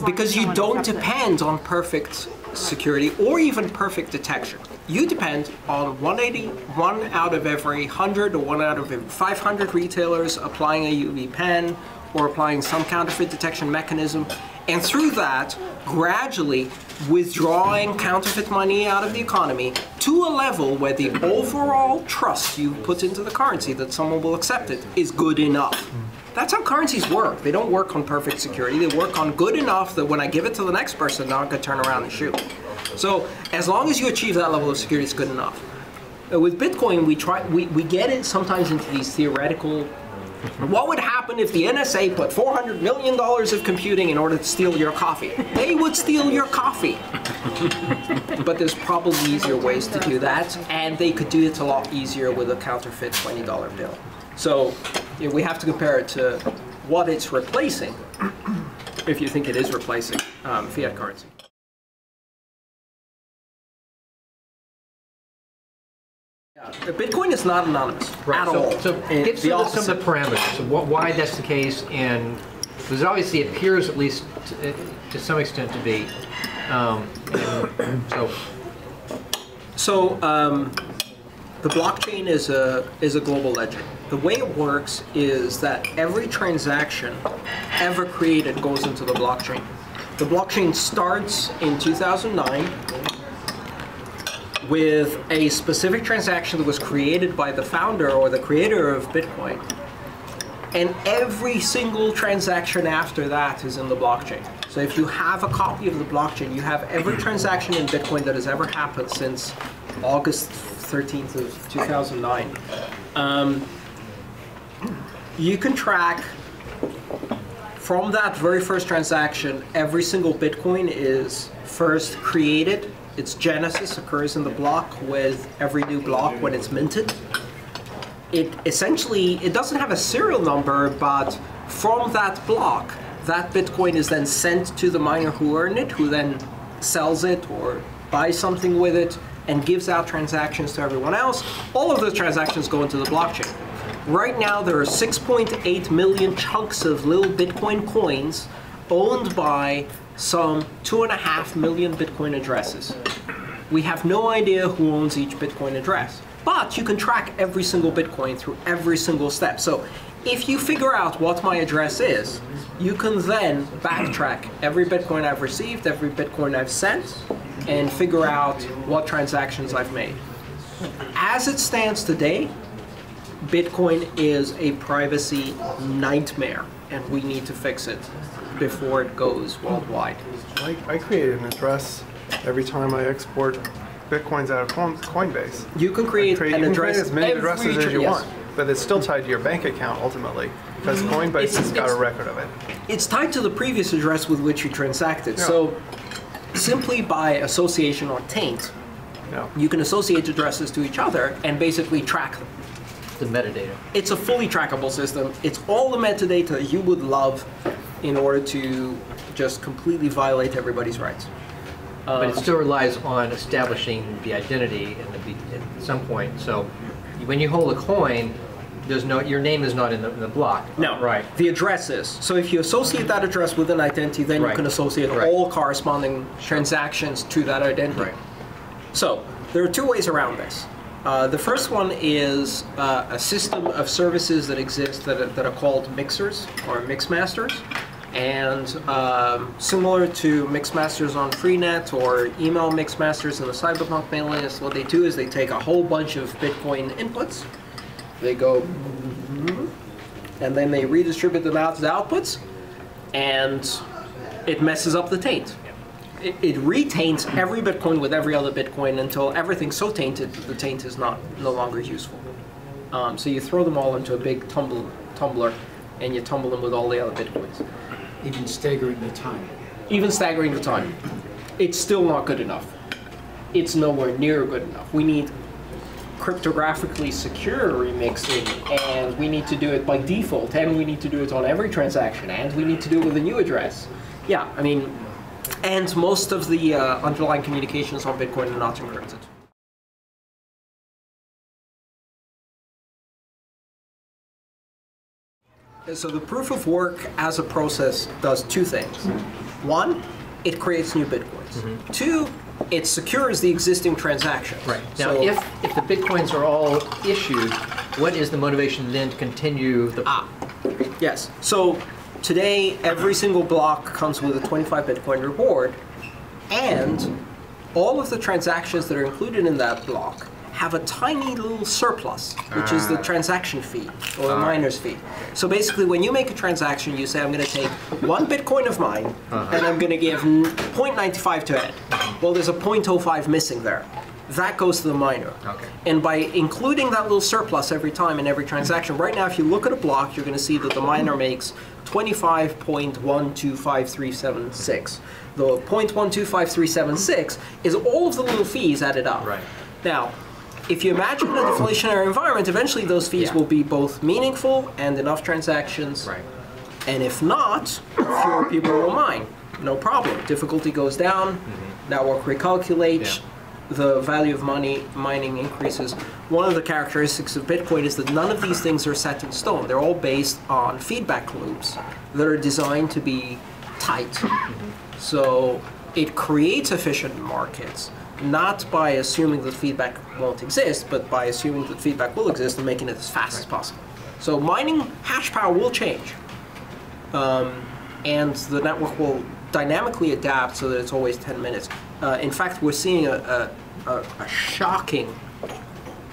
Because you don't depend on perfect security or even perfect detection. You depend on 1 out of every 100 or 1 out of every 500 retailers applying a UV pen or applying some counterfeit detection mechanism, and through that, gradually withdrawing counterfeit money out of the economy to a level where the overall trust you put into the currency that someone will accept it is good enough. That's how currencies work. They don't work on perfect security. They work on good enough that when I give it to the next person, they're not going to turn around and shoot. So as long as you achieve that level of security, it's good enough. With Bitcoin, we get it sometimes into these theoretical, what would happen if the NSA put $400 million of computing in order to steal your coffee? They would steal your coffee. But there's probably easier ways to do that, and they could do it a lot easier with a counterfeit $20 bill. So we have to compare it to what it's replacing, if you think it is replacing fiat currency. Bitcoin is not anonymous at all.
So give
The
some
opposite.
of the parameters, so why that's the case, and because obviously it appears at least to some extent to be.
So the blockchain is a global ledger. The way it works is that every transaction ever created goes into the blockchain. The blockchain starts in 2009 with a specific transaction that was created by the founder or the creator of Bitcoin. And every single transaction after that is in the blockchain. So if you have a copy of the blockchain, you have every transaction in Bitcoin that has ever happened since August 13th of 2009. You can track from that very first transaction, every single Bitcoin is first created. Its genesis occurs in the block with every new block when it's minted. It doesn't have a serial number, but from that block, that Bitcoin is then sent to the miner who earned it, who then sells it or buys something with it and gives out transactions to everyone else. All of those transactions go into the blockchain. Right now, there are 6.8 million chunks of little Bitcoin coins owned by some 2.5 million Bitcoin addresses. We have no idea who owns each Bitcoin address, but you can track every single Bitcoin through every single step. So if you figure out what my address is, you can then backtrack every Bitcoin I've received, every Bitcoin I've sent, and figure out what transactions I've made. As it stands today, Bitcoin is a privacy nightmare, and we need to fix it before it goes worldwide.
I create an address every time I export Bitcoins out of Coinbase.
You can create an address.
You can create as many addresses as you
yes.
want, but it's still tied to your bank account ultimately, because Coinbase has got a record of it.
It's tied to the previous address with which you transacted.
Yeah.
So simply by association or taint,
Yeah.
you can associate addresses to each other and basically track them.
The metadata.
It's a fully trackable system. It's all the metadata you would love in order to just completely violate everybody's rights.
But it still relies on establishing the identity at some point. So when you hold a coin, your name is not in the block.
No,
Right.
The address is. So if you associate that address with an identity, then you
Right.
can associate
Right.
all corresponding transactions to that identity.
Right.
So there are two ways around this. The first one is a system of services that exist that are called mixers or mixmasters. And similar to mixmasters on Freenet or email mixmasters in the Cyberpunk mailing list, what they do is they take a whole bunch of Bitcoin inputs, they go, and then they redistribute them out to the outputs, and it messes up the taint. It retaints every Bitcoin with every other Bitcoin until everything's so tainted that the taint is no longer useful. So you throw them all into a big tumbler, and you tumble them with all the other Bitcoins.
Even staggering the time.
Even staggering the time. It's still not good enough. It's nowhere near good enough. We need cryptographically secure remixing, and we need to do it by default, and we need to do it on every transaction, and we need to do it with a new address. Yeah, I mean, and most of the underlying communications on Bitcoin are not encrypted. So the proof of work as a process does two things. One, it creates new Bitcoins. Two, it secures the existing transaction.
Right. Now,
So,
if the Bitcoins are all issued, what is the motivation then to continue the...
yes. So today, every single block comes with a 25 Bitcoin reward, and all of the transactions that are included in that block have a tiny little surplus, which is the transaction fee, or the miner's fee. So basically, when you make a transaction, you say, I'm going to take 1 Bitcoin of mine, and I'm going to give 0.95 to it. Well, there's a 0.05 missing there. That goes to the miner.
Okay.
And by including that little surplus every time in every transaction, right now, if you look at a block, you're going to see that the miner makes 25.125376. The 0.125376 is all of the little fees added up.
Right.
Now, if you imagine a deflationary environment, eventually those fees will be both meaningful and enough transactions.
Right.
And if not, fewer people will mine. No problem. Difficulty goes down. Network recalculates. the value of mining increases, one of the characteristics of Bitcoin is that none of these things are set in stone. They're all based on feedback loops that are designed to be tight. So it creates efficient markets, not by assuming that feedback won't exist, but by assuming that feedback will exist and making it as fast as possible. So mining hash power will change, and the network will dynamically adapt so that it's always 10 minutes. In fact, we're seeing a shocking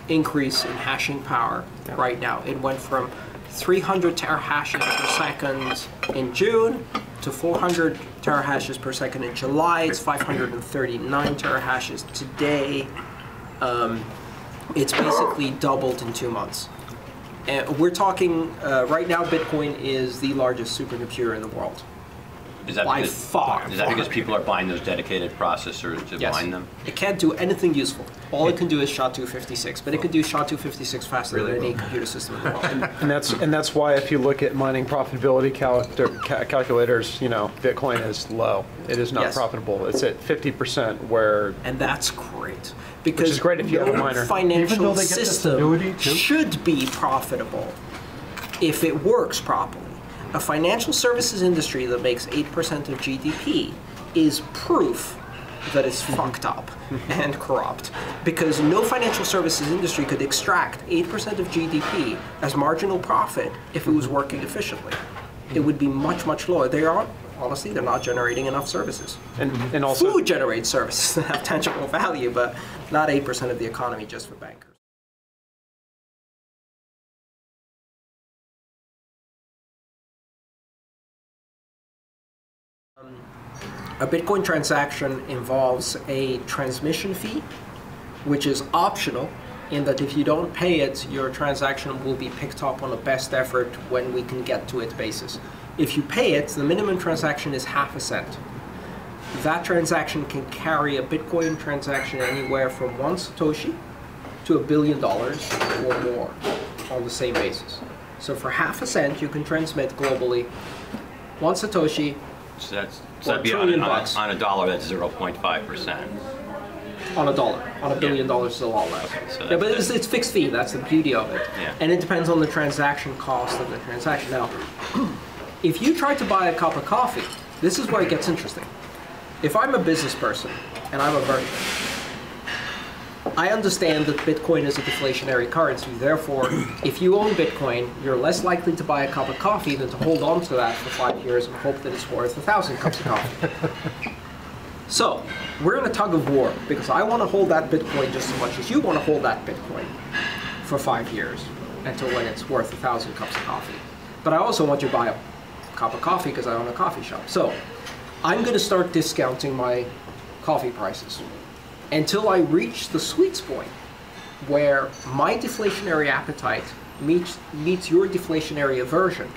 increase in hashing power right now. It went from 300 terahashes per second in June to 400 terahashes per second in July. It's 539 terahashes today. It's basically doubled in 2 months. And we're talking, right now Bitcoin is the largest supercomputer in the world.
Is that
By
because,
far.
Is that because people are buying those dedicated processors to
Yes.
mine them?
It can't do anything useful. All it can do is SHA-256, but it can do SHA-256 faster than any computer system in the world.
And that's why if you look at mining profitability calculators, you know, Bitcoin is low. It is not
Yes.
profitable. It's at 50%, where
And that's great. Because
is great if you have a
no
miner.
Even
financial
though they get this
system
ability to-
should be profitable if it works properly. A financial services industry that makes 8% of GDP is proof that it's fucked up and corrupt. Because no financial services industry could extract 8% of GDP as marginal profit if it was working efficiently. It would be much, much lower. They are, honestly, they're not generating enough services.
and also
Food generates services that have tangible value, but not 8% of the economy just for bankers. A Bitcoin transaction involves a transmission fee, which is optional in that if you don't pay it, your transaction will be picked up on a best effort when we can get to it basis. If you pay it, the minimum transaction is half a cent. That transaction can carry a Bitcoin transaction anywhere from 1 Satoshi to $1 billion or more on the same basis. So for half a cent, you can transmit globally 1 Satoshi.
So
$1
that'd be
trillion
on
bucks.
a dollar, that's 0.5%.
On a dollar. On $1 billion is a lot less.
so
Yeah, but
that's-
it's fixed fee. That's the beauty of it.
Yeah.
And it depends on the transaction cost of the transaction. Now, if you try to buy a cup of coffee, this is where it gets interesting. If I'm a business person and I'm a merchant, I understand that Bitcoin is a deflationary currency. Therefore, if you own Bitcoin, you're less likely to buy a cup of coffee than to hold on to that for 5 years and hope that it's worth 1,000 cups of coffee. So, we're in a tug of war because I want to hold that Bitcoin just as much as you want to hold that Bitcoin for 5 years until when it's worth 1,000 cups of coffee. But I also want you to buy a cup of coffee because I own a coffee shop. So, I'm going to start discounting my coffee prices until I reach the sweet spot where my deflationary appetite meets your deflationary aversion,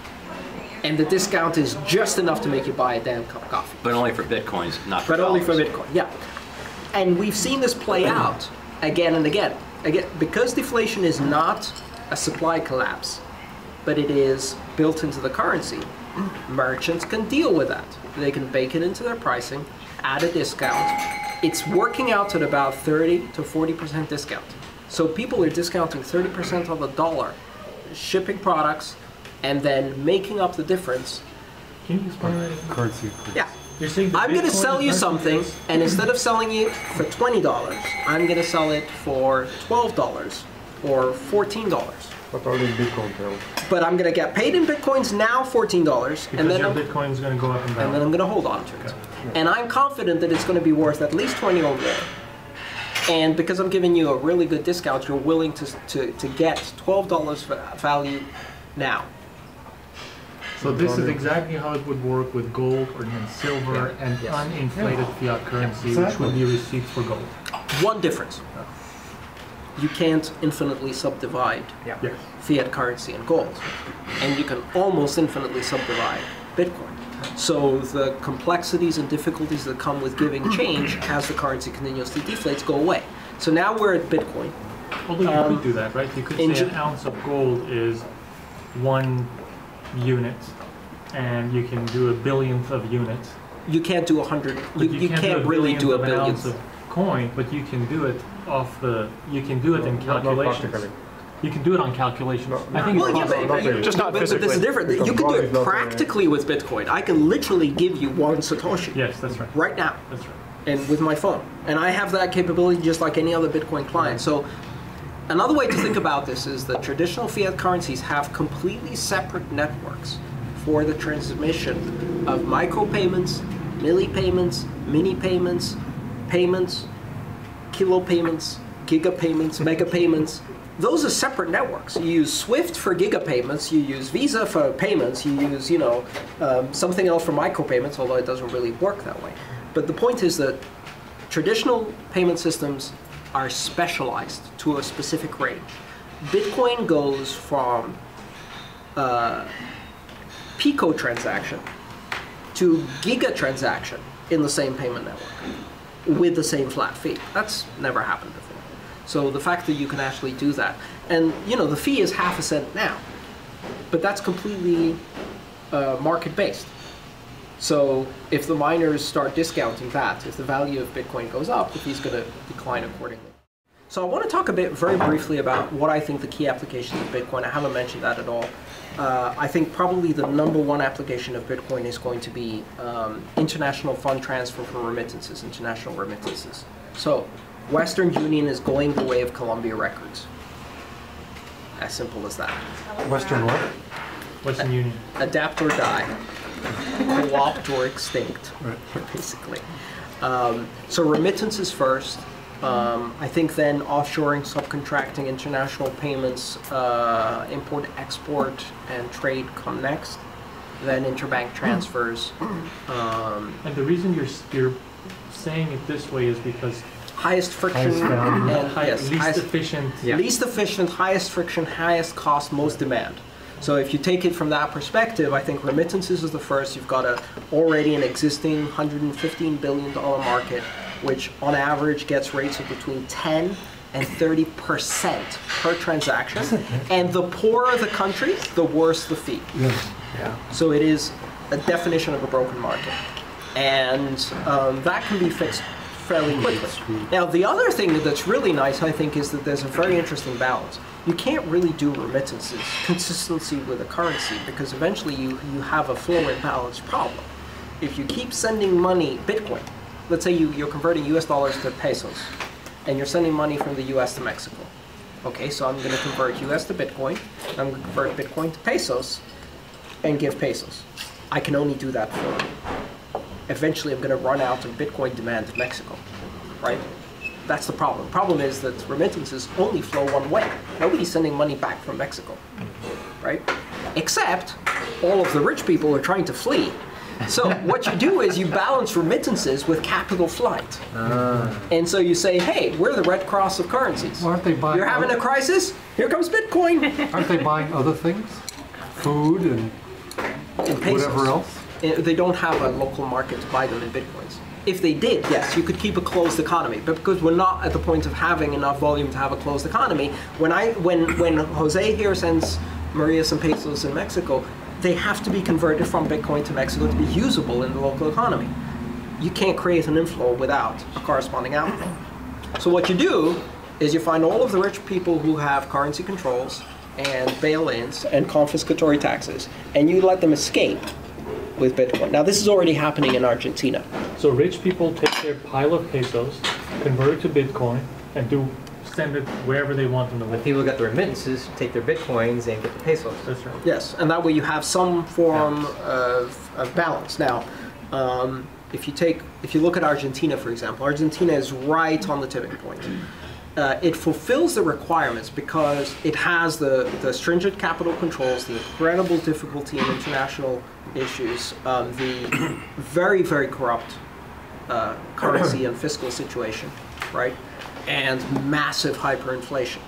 and the discount is just enough to make you buy a damn cup of coffee.
But only for Bitcoins, not for
But only for
dollars.
Bitcoin, yeah. And we've seen this play out again and again. Again, because deflation is not a supply collapse, but it is built into the currency, merchants can deal with that. They can bake it into their pricing, add a discount. It's working out at about 30 to 40% discount. So people are discounting 30% on the dollar, shipping products, and then making up the difference.
Can you explain that?
Currency.
Yeah.
You're saying that
I'm going to
Bitcoin
sell you
versus-
something, and instead of selling it for $20, I'm going to sell it for $12 or $14.
What are the Bitcoin bills?
But I'm going to get paid in Bitcoins now, $14,
Because
and then
your
I'm,
Bitcoin is going to go up and down.
and then I'm going to hold on to it. And I'm confident that it's going to be worth at least 20 or more. And because I'm giving you a really good discount, you're willing to get $12 value now.
So this is exactly how it would work with gold or even silver and uninflated fiat currency, which would be receipts for gold.
One difference. You can't infinitely subdivide
Yes.
fiat currency and gold. And you can almost infinitely subdivide Bitcoin. So the complexities and difficulties that come with giving change as the currency continuously deflates go away. So now we're at Bitcoin.
Although you could do that, right? You could
in
say
Ju-
an ounce of gold is 1 unit, and you can do a billionth of units.
You can't do 100,
But
you
do
can't really do a
of an
billion.
ounce of coin, but you can do it you can do it in calculations. You can do it on calculations. I think
Well,
it's
yeah,
possible.
Just not
but this
physically.
is different. You can do it practically with Bitcoin. I can literally give you 1 Satoshi
Yes, that's right.
right now.
That's right.
And with my phone. And I have that capability just like any other Bitcoin client. So another way to think about this is that traditional fiat currencies have completely separate networks for the transmission of micropayments, milli payments, mini payments, payments, kilo payments, giga payments, mega payments. Those are separate networks. You use SWIFT for giga payments, you use Visa for payments, you use, something else for micropayments, although it doesn't really work that way. But the point is that traditional payment systems are specialized to a specific range. Bitcoin goes from pico transaction to giga transaction in the same payment network with the same flat fee. That's never happened before. So the fact that you can actually do that, and the fee is half a cent now, but that's completely market-based. So if the miners start discounting that, if the value of Bitcoin goes up, the fee's going to decline accordingly. So I want to talk a bit very briefly about what I think the key applications of Bitcoin. I haven't mentioned that at all. I think probably the #1 application of Bitcoin is going to be international fund transfer for remittances, international remittances. So Western Union is going the way of Columbia Records. As simple as that.
Western what?
Western Union.
Adapt or die. Co-opt or extinct, basically. So remittances first. I think then offshoring, subcontracting, international payments, import, export, and trade come next. Then interbank transfers.
And the reason you're saying it this way is because
Highest friction
least efficient.
Least efficient, highest friction, highest cost, most demand. So if you take it from that perspective, I think remittances is the first. You've got already an existing $115 billion market, which on average gets rates of between 10 and 30% per transaction. And the poorer the country, the worse the fee. So it is a definition of a broken market. And that can be fixed fairly quickly. Now, the other thing that's really nice, I think, is that there's a very interesting balance. You can't really do remittances consistency with a currency because eventually you have a flow imbalance problem. If you keep sending money, Bitcoin, let's say you're converting US dollars to pesos, and you're sending money from the US to Mexico. Okay, so I'm going to convert US to Bitcoin, I'm going to convert Bitcoin to pesos, and give pesos. I can only do that for eventually I'm going to run out of Bitcoin demand to Mexico, right? That's the problem. The problem is that remittances only flow one way. Nobody's sending money back from Mexico, right? Except all of the rich people are trying to flee. So what you do is you balance remittances with capital flight. And so you say, hey, we're the Red Cross of currencies.
Well, aren't they buying?
You're having a crisis? Here comes Bitcoin.
Aren't they buying other things? Food and
pesos.
whatever else?
They don't have a local market to buy them in Bitcoins. If they did, yes, you could keep a closed economy. But because we're not at the point of having enough volume to have a closed economy, when Jose here sends Maria some pesos in Mexico, they have to be converted from Bitcoin to Mexico to be usable in the local economy. You can't create an inflow without a corresponding outflow. So what you do is you find all of the rich people who have currency controls and bail-ins and confiscatory taxes, and you let them escape with Bitcoin. Now this is already happening in Argentina.
So rich people take their pile of pesos, convert it to Bitcoin, and send it wherever they want them to
When
live.
people get the remittances, take their Bitcoins and get the pesos.
That's right.
Yes, and that way you have some form of balance. Now, if you look at Argentina, for example, Argentina is right on the tipping point. It fulfills the requirements because it has the stringent capital controls, the incredible difficulty in international issues, the very, very corrupt currency and fiscal situation, right? And massive hyperinflation.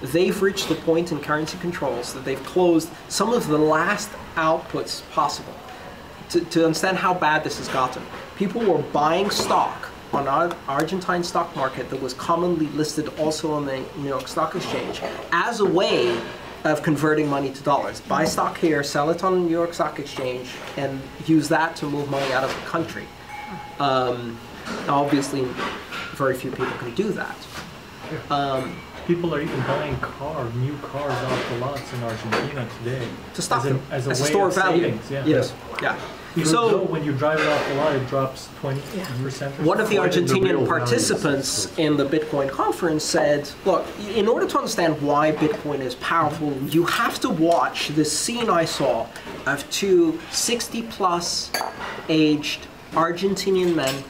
They've reached the point in currency controls that they've closed some of the last outputs possible. To understand how bad this has gotten, people were buying stock on our Argentine stock market that was commonly listed also on the New York Stock Exchange as a way of converting money to dollars. Buy stock here, sell it on the New York Stock Exchange, and use that to move money out of the country. Obviously, very few people can do that.
People are even buying new cars off the lots in Argentina today.
To stop them.
As a way
store
of
value.
savings, yeah.
Yes. Yeah.
Even
So
though when you drive it off the lot, it drops 20%.
one of the
More than
Argentinian
real
participants in the Bitcoin conference said, look, in order to understand why Bitcoin is powerful, you have to watch this scene I saw of two 60-plus aged Argentinian men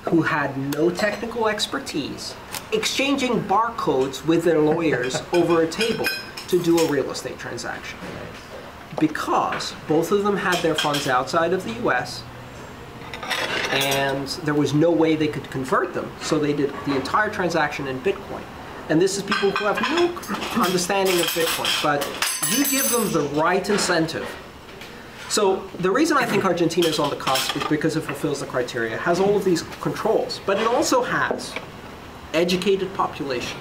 who had no technical expertise exchanging barcodes with their lawyers over a table to do a real estate transaction. Because both of them had their funds outside of the US and there was no way they could convert them, so they did the entire transaction in Bitcoin. And this is people who have no understanding of Bitcoin, but you give them the right incentive. So the reason I think Argentina is on the cusp is because it fulfills the criteria. It has all of these controls, but it also has educated population,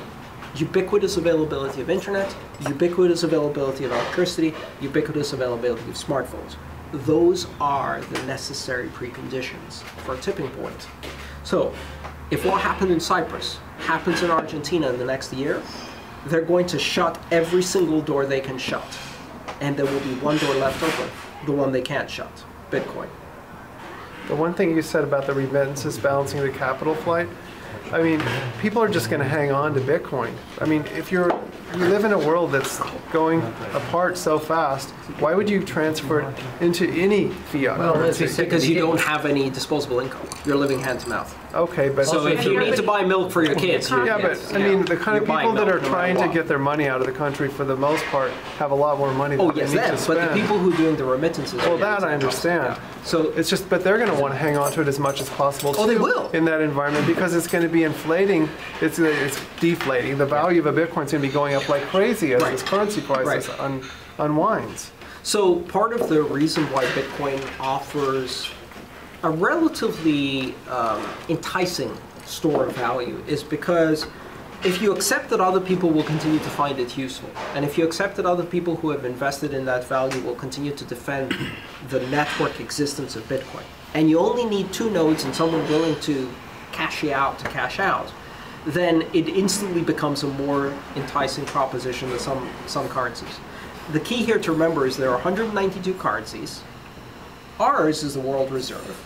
ubiquitous availability of internet, ubiquitous availability of electricity, ubiquitous availability of smartphones. Those are the necessary preconditions for a tipping point. So if what happened in Cyprus happens in Argentina in the next year, they're going to shut every single door they can shut. And there will be one door left open, the one they can't shut, Bitcoin.
The one thing you said about the remittances balancing the capital flight, I mean, people are just going to hang on to Bitcoin. I mean, if you live in a world that's going apart so fast, why would you transfer it into any fiat currency?
Because you don't have any disposable income. You're living hand to mouth.
Okay, but
So if you need to buy milk for your kids,
yeah, but I mean, the kind of people that are trying to get their money out of the country, for the most part, have a lot more money than they need to spend.
But the people who are doing the remittances.
Well, that I understand.
Yeah. So
it's just, but they're going to want to hang on to it as much as possible.
Oh, they will
in that environment, because it's going to be inflating. It's deflating. The value of a Bitcoin is going to be going up like crazy as this currency crisis unwinds.
So part of the reason why Bitcoin offers a relatively enticing store of value is because if you accept that other people will continue to find it useful, and if you accept that other people who have invested in that value will continue to defend the network existence of Bitcoin, and you only need 2 nodes and someone willing to cash out, then it instantly becomes a more enticing proposition than some currencies. The key here to remember is there are 192 currencies. Ours is the world reserve,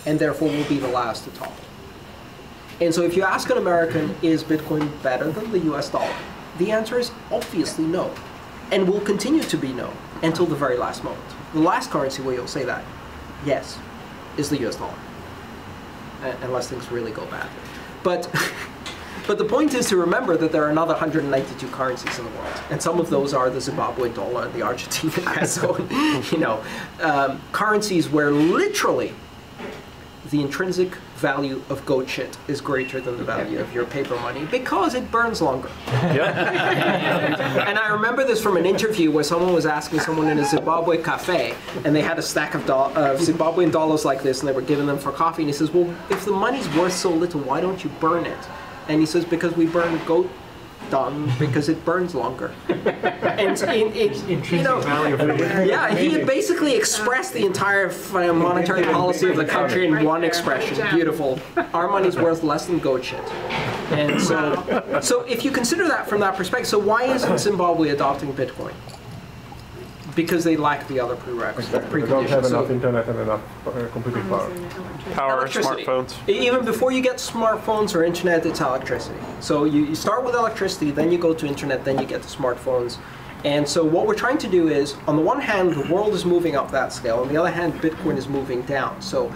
and therefore will be the last to topple. And so if you ask an American, is Bitcoin better than the US dollar? The answer is obviously no, and will continue to be no until the very last moment. The last currency where you'll say that, yes, is the US dollar, unless things really go bad. But the point is to remember that there are another 192 currencies in the world, and some of those are the Zimbabwe dollar and the Argentine peso, currencies where literally the intrinsic value of goat shit is greater than the value of your paper money because it burns longer. And I remember this from an interview where someone was asking someone in a Zimbabwe cafe, and they had a stack of Zimbabwean dollars like this, and they were giving them for coffee, and he says, well, if the money's worth so little, why don't you burn it? And he says, because we burn goat dung because it burns longer. And he had basically expressed the entire monetary policy of the country in one expression. Beautiful. Our money's worth less than goat shit. And so if you consider that from that perspective, so why isn't Zimbabwe adopting Bitcoin? Because they lack the other prerequisites.
They don't have enough internet and enough computing power.
Smartphones.
Even before you get smartphones or internet, it's electricity. So you start with electricity, then you go to internet, then you get to smartphones. And so what we're trying to do is, on the one hand, the world is moving up that scale. On the other hand, Bitcoin is moving down. So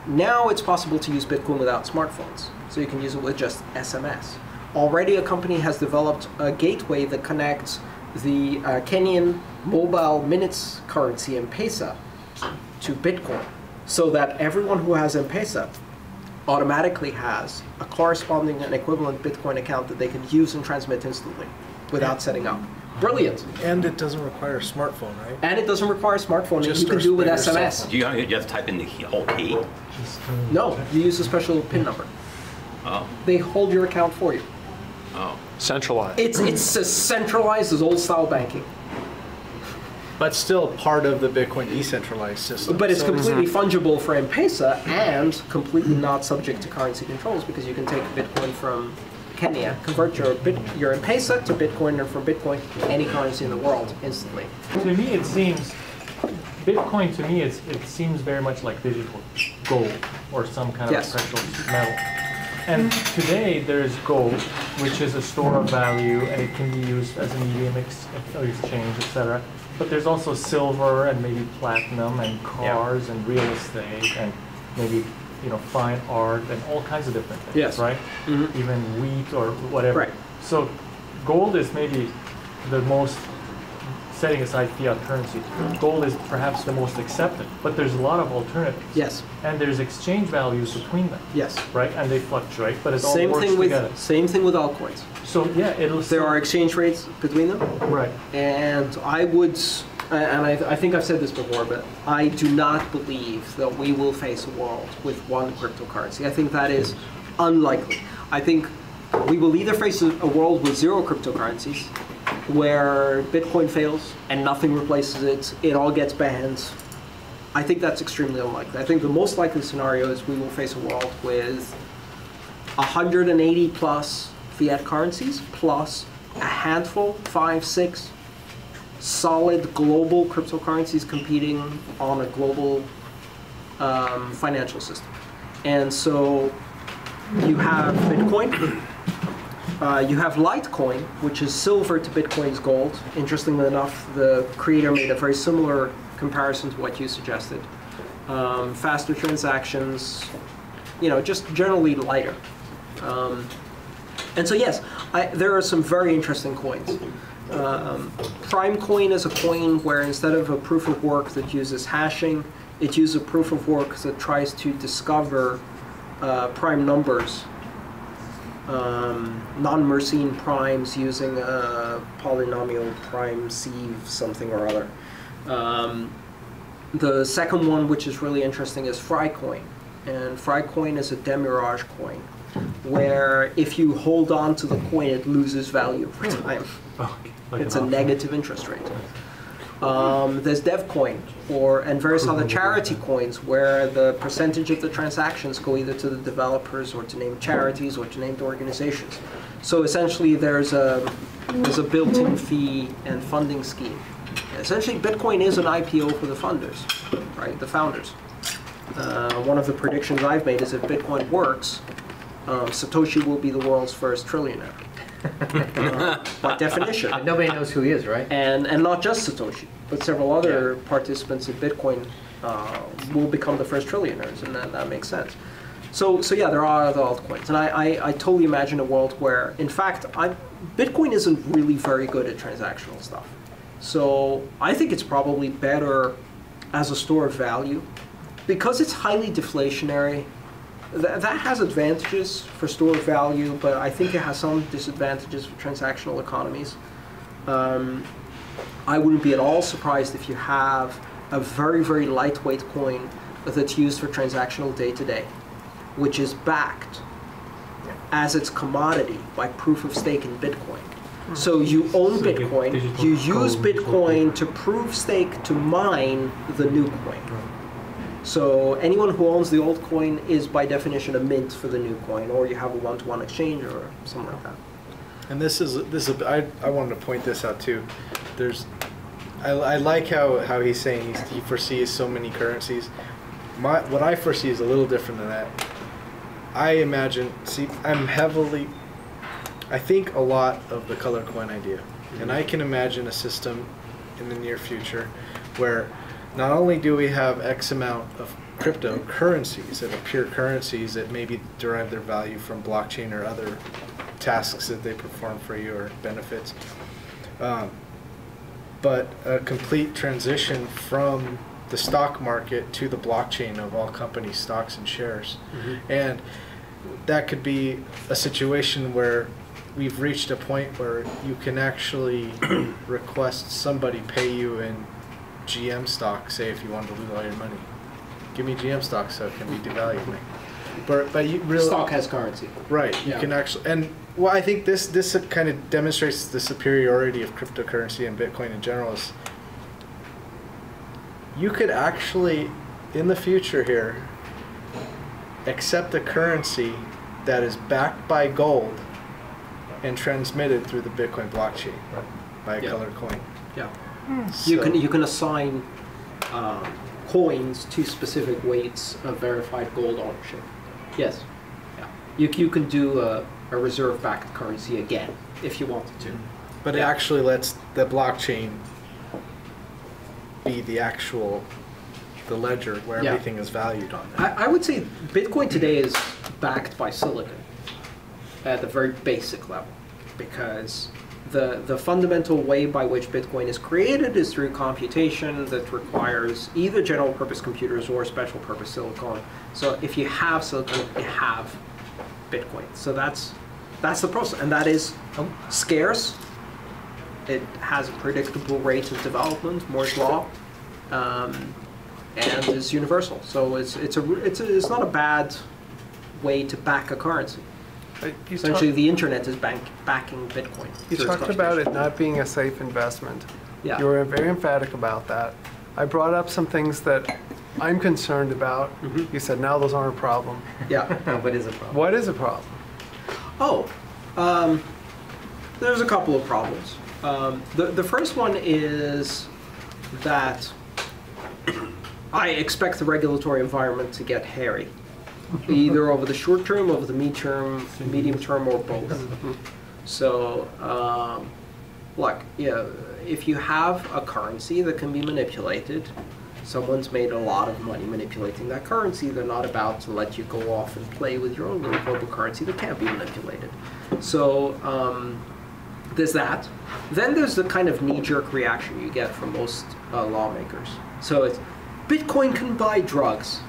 now it's possible to use Bitcoin without smartphones. So you can use it with just SMS. Already a company has developed a gateway that connects the Kenyan mobile minutes currency M-Pesa to Bitcoin, so that everyone who has M-Pesa automatically has a corresponding and equivalent Bitcoin account that they can use and transmit instantly without setting up. Brilliant.
And it doesn't require a smartphone, right?
And it doesn't require a smartphone, and you can do it with SMS.
Do you have to type in the whole key?
No, you use a special PIN number.
Oh.
They hold your account for you.
Oh.
Centralized.
It's as centralized as old-style banking.
But still part of the Bitcoin decentralized system.
But it's
So-
completely fungible for M-Pesa and completely not subject to currency controls because you can take Bitcoin from Kenya, convert your M-Pesa to Bitcoin, or from Bitcoin any currency in the world instantly.
To me, it seems, Bitcoin to me, it seems very much like digital gold or some kind
Yes.
of precious metal. And today there's gold, which is a store of value and it can be used as a medium exchange, etc. But there's also silver and maybe platinum and cars and real estate and maybe fine art and all kinds of different things,
Yes.
right?
Mhm.
Even wheat or whatever.
Right.
So gold is maybe the most, setting aside fiat currency, gold is perhaps the most accepted, but there's a lot of alternatives.
Yes.
And there's exchange values between them.
Yes.
Right? And they fluctuate, but it all
Same
works
thing with
together.
altcoins.
So yeah, it'll
There
still,
are exchange rates between them.
right.
And I would, and I think I've said this before, but I do not believe that we will face a world with one cryptocurrency. I think that is unlikely. I think we will either face a world with zero cryptocurrencies, where Bitcoin fails and nothing replaces it, it all gets banned. I think that's extremely unlikely. I think the most likely scenario is we will face a world with 180 plus fiat currencies, plus a handful, 5, 6 solid global cryptocurrencies competing on a global financial system. And so you have Bitcoin, you have Litecoin, which is silver to Bitcoin's gold. Interestingly enough, the creator made a very similar comparison to what you suggested. Faster transactions, just generally lighter. And so yes, there are some very interesting coins. Prime coin is a coin where instead of a proof of work that uses hashing, it uses a proof of work that tries to discover prime numbers, non-Mersenne primes using a polynomial prime sieve something or other. The second one, which is really interesting, is Frycoin. And Frycoin is a demirage coin, where if you hold on to the coin, it loses value over time. It's a negative interest rate. There's DevCoin and various other charity coins where the percentage of the transactions go either to the developers or to named charities or to named organizations. So essentially there's a built-in fee and funding scheme. Essentially Bitcoin is an IPO for the funders, right? The founders. One of the predictions I've made is if Bitcoin works, Satoshi will be the world's first trillionaire. By definition.
Nobody knows who he is, right?
And not just Satoshi, but several other participants in Bitcoin will become the first trillionaires, and that makes sense. So yeah, there are other altcoins, and I totally imagine a world where, in fact, Bitcoin isn't really very good at transactional stuff. So I think it's probably better as a store of value, because it's highly deflationary. That has advantages for store of value, but I think it has some disadvantages for transactional economies. I wouldn't be at all surprised if you have a very, very lightweight coin that's used for transactional day-to-day, which is backed as its commodity by proof of stake in Bitcoin. So you own Bitcoin, you use Bitcoin to prove stake to mine the new coin. So anyone who owns the old coin is by definition a mint for the new coin, or you have a one-to-one exchange or something like that.
And I wanted to point this out too. I like how he's saying he foresees so many currencies. What I foresee is a little different than that. I think a lot of the color coin idea, and I can imagine a system in the near future where not only do we have X amount of cryptocurrencies that are pure currencies that maybe derive their value from blockchain or other tasks that they perform for you or benefits, but a complete transition from the stock market to the blockchain of all companies' stocks and shares. Mm-hmm. And that could be a situation where we've reached a point where you can actually request somebody pay you in GM stock, say if you wanted to lose all your money. Give me GM stock so it can be devalued. But you really,
stock has currency.
Right. You can actually, and well, I think this kind of demonstrates the superiority of cryptocurrency and Bitcoin in general. Is you could actually, in the future here, accept a currency that is backed by gold and transmitted through the Bitcoin blockchain by a colored coin.
Yeah.
So,
You can assign coins to specific weights of verified gold ownership. Yes. Yeah. You can do a reserve-backed currency again if you wanted to.
but it actually lets the blockchain be the ledger where everything is valued on there.
I would say Bitcoin today is backed by silicon at the very basic level, because the fundamental way by which Bitcoin is created is through computation that requires either general purpose computers or special purpose silicon. So if you have silicon, you have Bitcoin. So that's the process, and that is scarce. It has a predictable rate of development, Moore's law, and is universal. So it's not a bad way to back a currency. Essentially, the internet is backing Bitcoin.
You talked about it not being a safe investment.
Yeah.
You were very emphatic about that. I brought up some things that I'm concerned about. You said, now those aren't a problem.
Yeah.
What is a problem?
What is a problem?
Oh, there's a couple of problems. The first one is that I expect the regulatory environment to get hairy, either over the short term, over the medium term, or both. So, look, if you have a currency that can be manipulated, someone's made a lot of money manipulating that currency. They're not about to let you go off and play with your own little global currency that can't be manipulated. So there's that. Then there's the kind of knee-jerk reaction you get from most lawmakers. So it's, Bitcoin can buy drugs.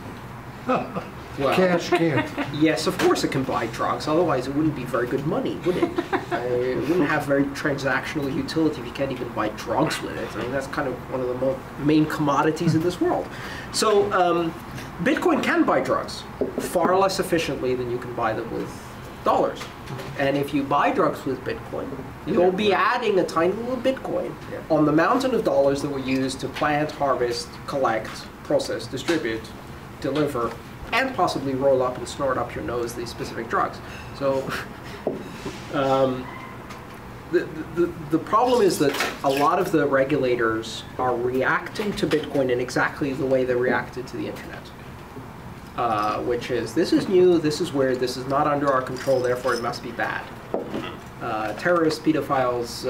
Well,
Cash can't.
yes, of course it can buy drugs. Otherwise, it wouldn't be very good money, would it? It wouldn't have very transactional utility if you can't even buy drugs with it. I mean, that's kind of one of the main commodities in this world. So, Bitcoin can buy drugs far less efficiently than you can buy them with dollars. And if you buy drugs with Bitcoin, you'll be adding a tiny little Bitcoin on the mountain of dollars that were used to plant, harvest, collect, process, distribute, deliver, and possibly roll up and snort up your nose these specific drugs. So the problem is that a lot of the regulators are reacting to Bitcoin in exactly the way they reacted to the internet. Which is, this is new, this is weird, this is not under our control, therefore it must be bad. Terrorists, pedophiles,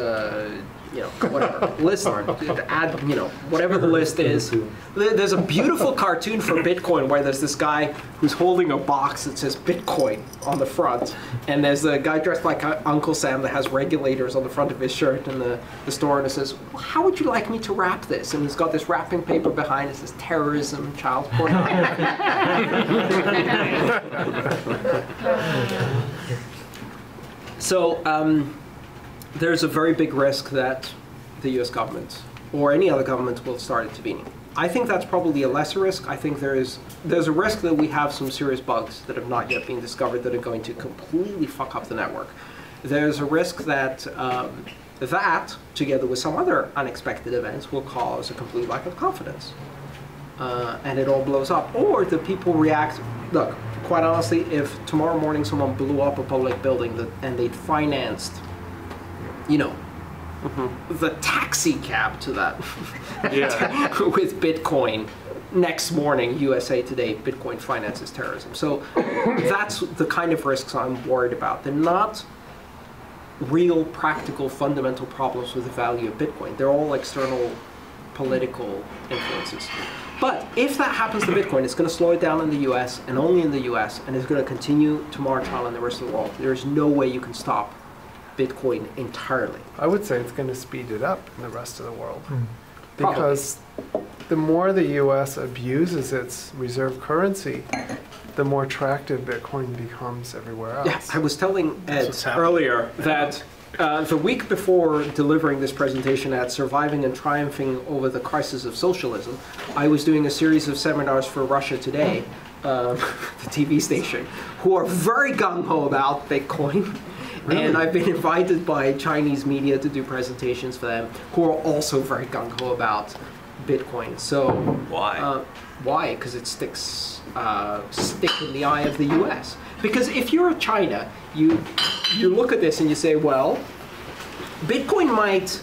whatever. List, add, whatever the list is. There's a beautiful cartoon for Bitcoin where there's this guy who's holding a box that says Bitcoin on the front, and there's a guy dressed like Uncle Sam that has regulators on the front of his shirt in the store, and it says, well, how would you like me to wrap this? And he's got this wrapping paper behind it, says terrorism, child pornography. So there's a very big risk that the US government or any other government will start intervening. I think that's probably a lesser risk. I think there's a risk that we have some serious bugs that have not yet been discovered that are going to completely fuck up the network. There's a risk that that, together with some other unexpected events, will cause a complete lack of confidence. And it all blows up. Or the people react, look, quite honestly, if tomorrow morning someone blew up a public building and they'd financed, the taxi cab to that with Bitcoin, next morning, USA Today, Bitcoin finances terrorism. So that's the kind of risks I'm worried about. They're not real, practical, fundamental problems with the value of Bitcoin. They're all external political influences. But if that happens to Bitcoin, it's going to slow it down in the US and only in the US, and it's going to continue to march on in the rest of the world. There's no way you can stop Bitcoin entirely.
I would say it's going to speed it up in the rest of the world. Because the more the US abuses its reserve currency, the more attractive Bitcoin becomes everywhere else.
Yeah, I was telling Ed earlier that the week before delivering this presentation at Surviving and Triumphing Over the Crisis of Socialism, I was doing a series of seminars for Russia Today, the TV station, who are very gung-ho about Bitcoin. Really? And I've been invited by Chinese media to do presentations for them, who are also very gung-ho about Bitcoin. So
Why?
why? Because it sticks stick in the eye of the U.S. Because if you're China, you look at this and you say, well, Bitcoin might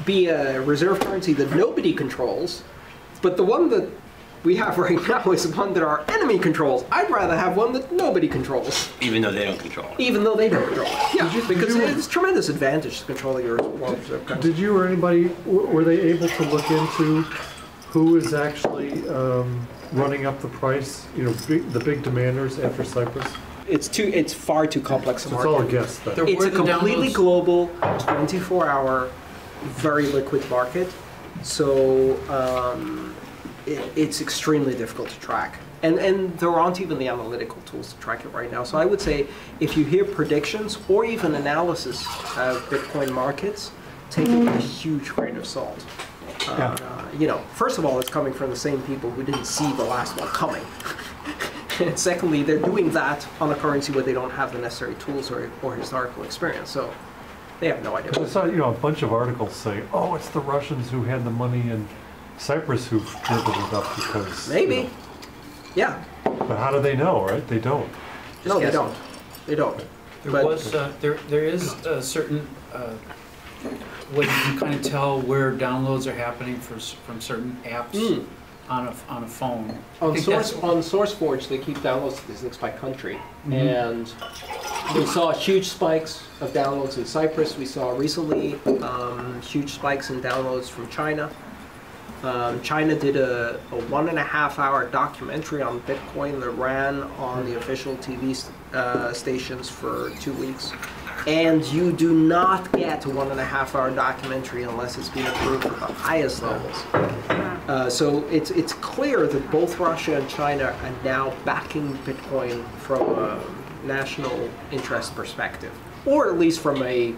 be a reserve currency that nobody controls, but the one that we have right now is one that our enemy controls. I'd rather have one that nobody controls.
Even though they don't control it.
Even though they don't control it. Yeah, because it's a tremendous advantage to control your world reserve currency.
Did you or anybody, were they able to look into who is actually running up the price, you know, the big demanders after Cyprus?
It's far too complex a
So it's
market.
all a guess then.
It's a completely global, 24-hour, very liquid market. So it's extremely difficult to track. And there aren't even the analytical tools to track it right now. So I would say if you hear predictions or even analysis of Bitcoin markets, take it with a huge grain of salt. You know, first of all, it's coming from the same people who didn't see the last one coming. And secondly, they're doing that on a currency where they don't have the necessary tools or historical experience. So they have no idea.
I saw, you know, a bunch of articles say, oh, it's the Russians who had the money in Cyprus who dribbled it up because...
Maybe.
You know,
yeah.
but how do they know, right? They don't.
No, they don't. They don't.
There is a certain way you can kind of tell where downloads are happening from certain apps on a phone.
On SourceForge, they keep download statistics by country, and we saw huge spikes of downloads in Cyprus. We saw recently huge spikes in downloads from China. China did a 1.5-hour documentary on Bitcoin that ran on the official TV stations for 2 weeks. And you do not get a 1.5-hour documentary unless it's been approved at the highest levels. So it's clear that both Russia and China are now backing Bitcoin from a national interest perspective, or at least from a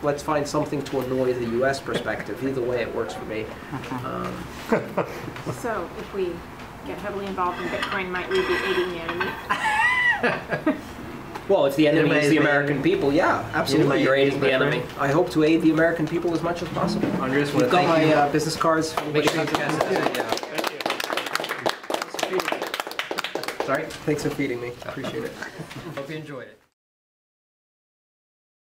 let's find something to annoy the U.S. perspective. Either way, it works for me.
So if we get heavily involved in Bitcoin, might we be aiding the enemy?
Well, if the enemy is the American people, yeah, absolutely, you're aiding the enemy. I hope to aid the American people as much as possible.
Andreas,
You've got my business cards.
Make sure you pass it.
Sorry? Thanks for feeding me. Appreciate it.
Hope you enjoyed it.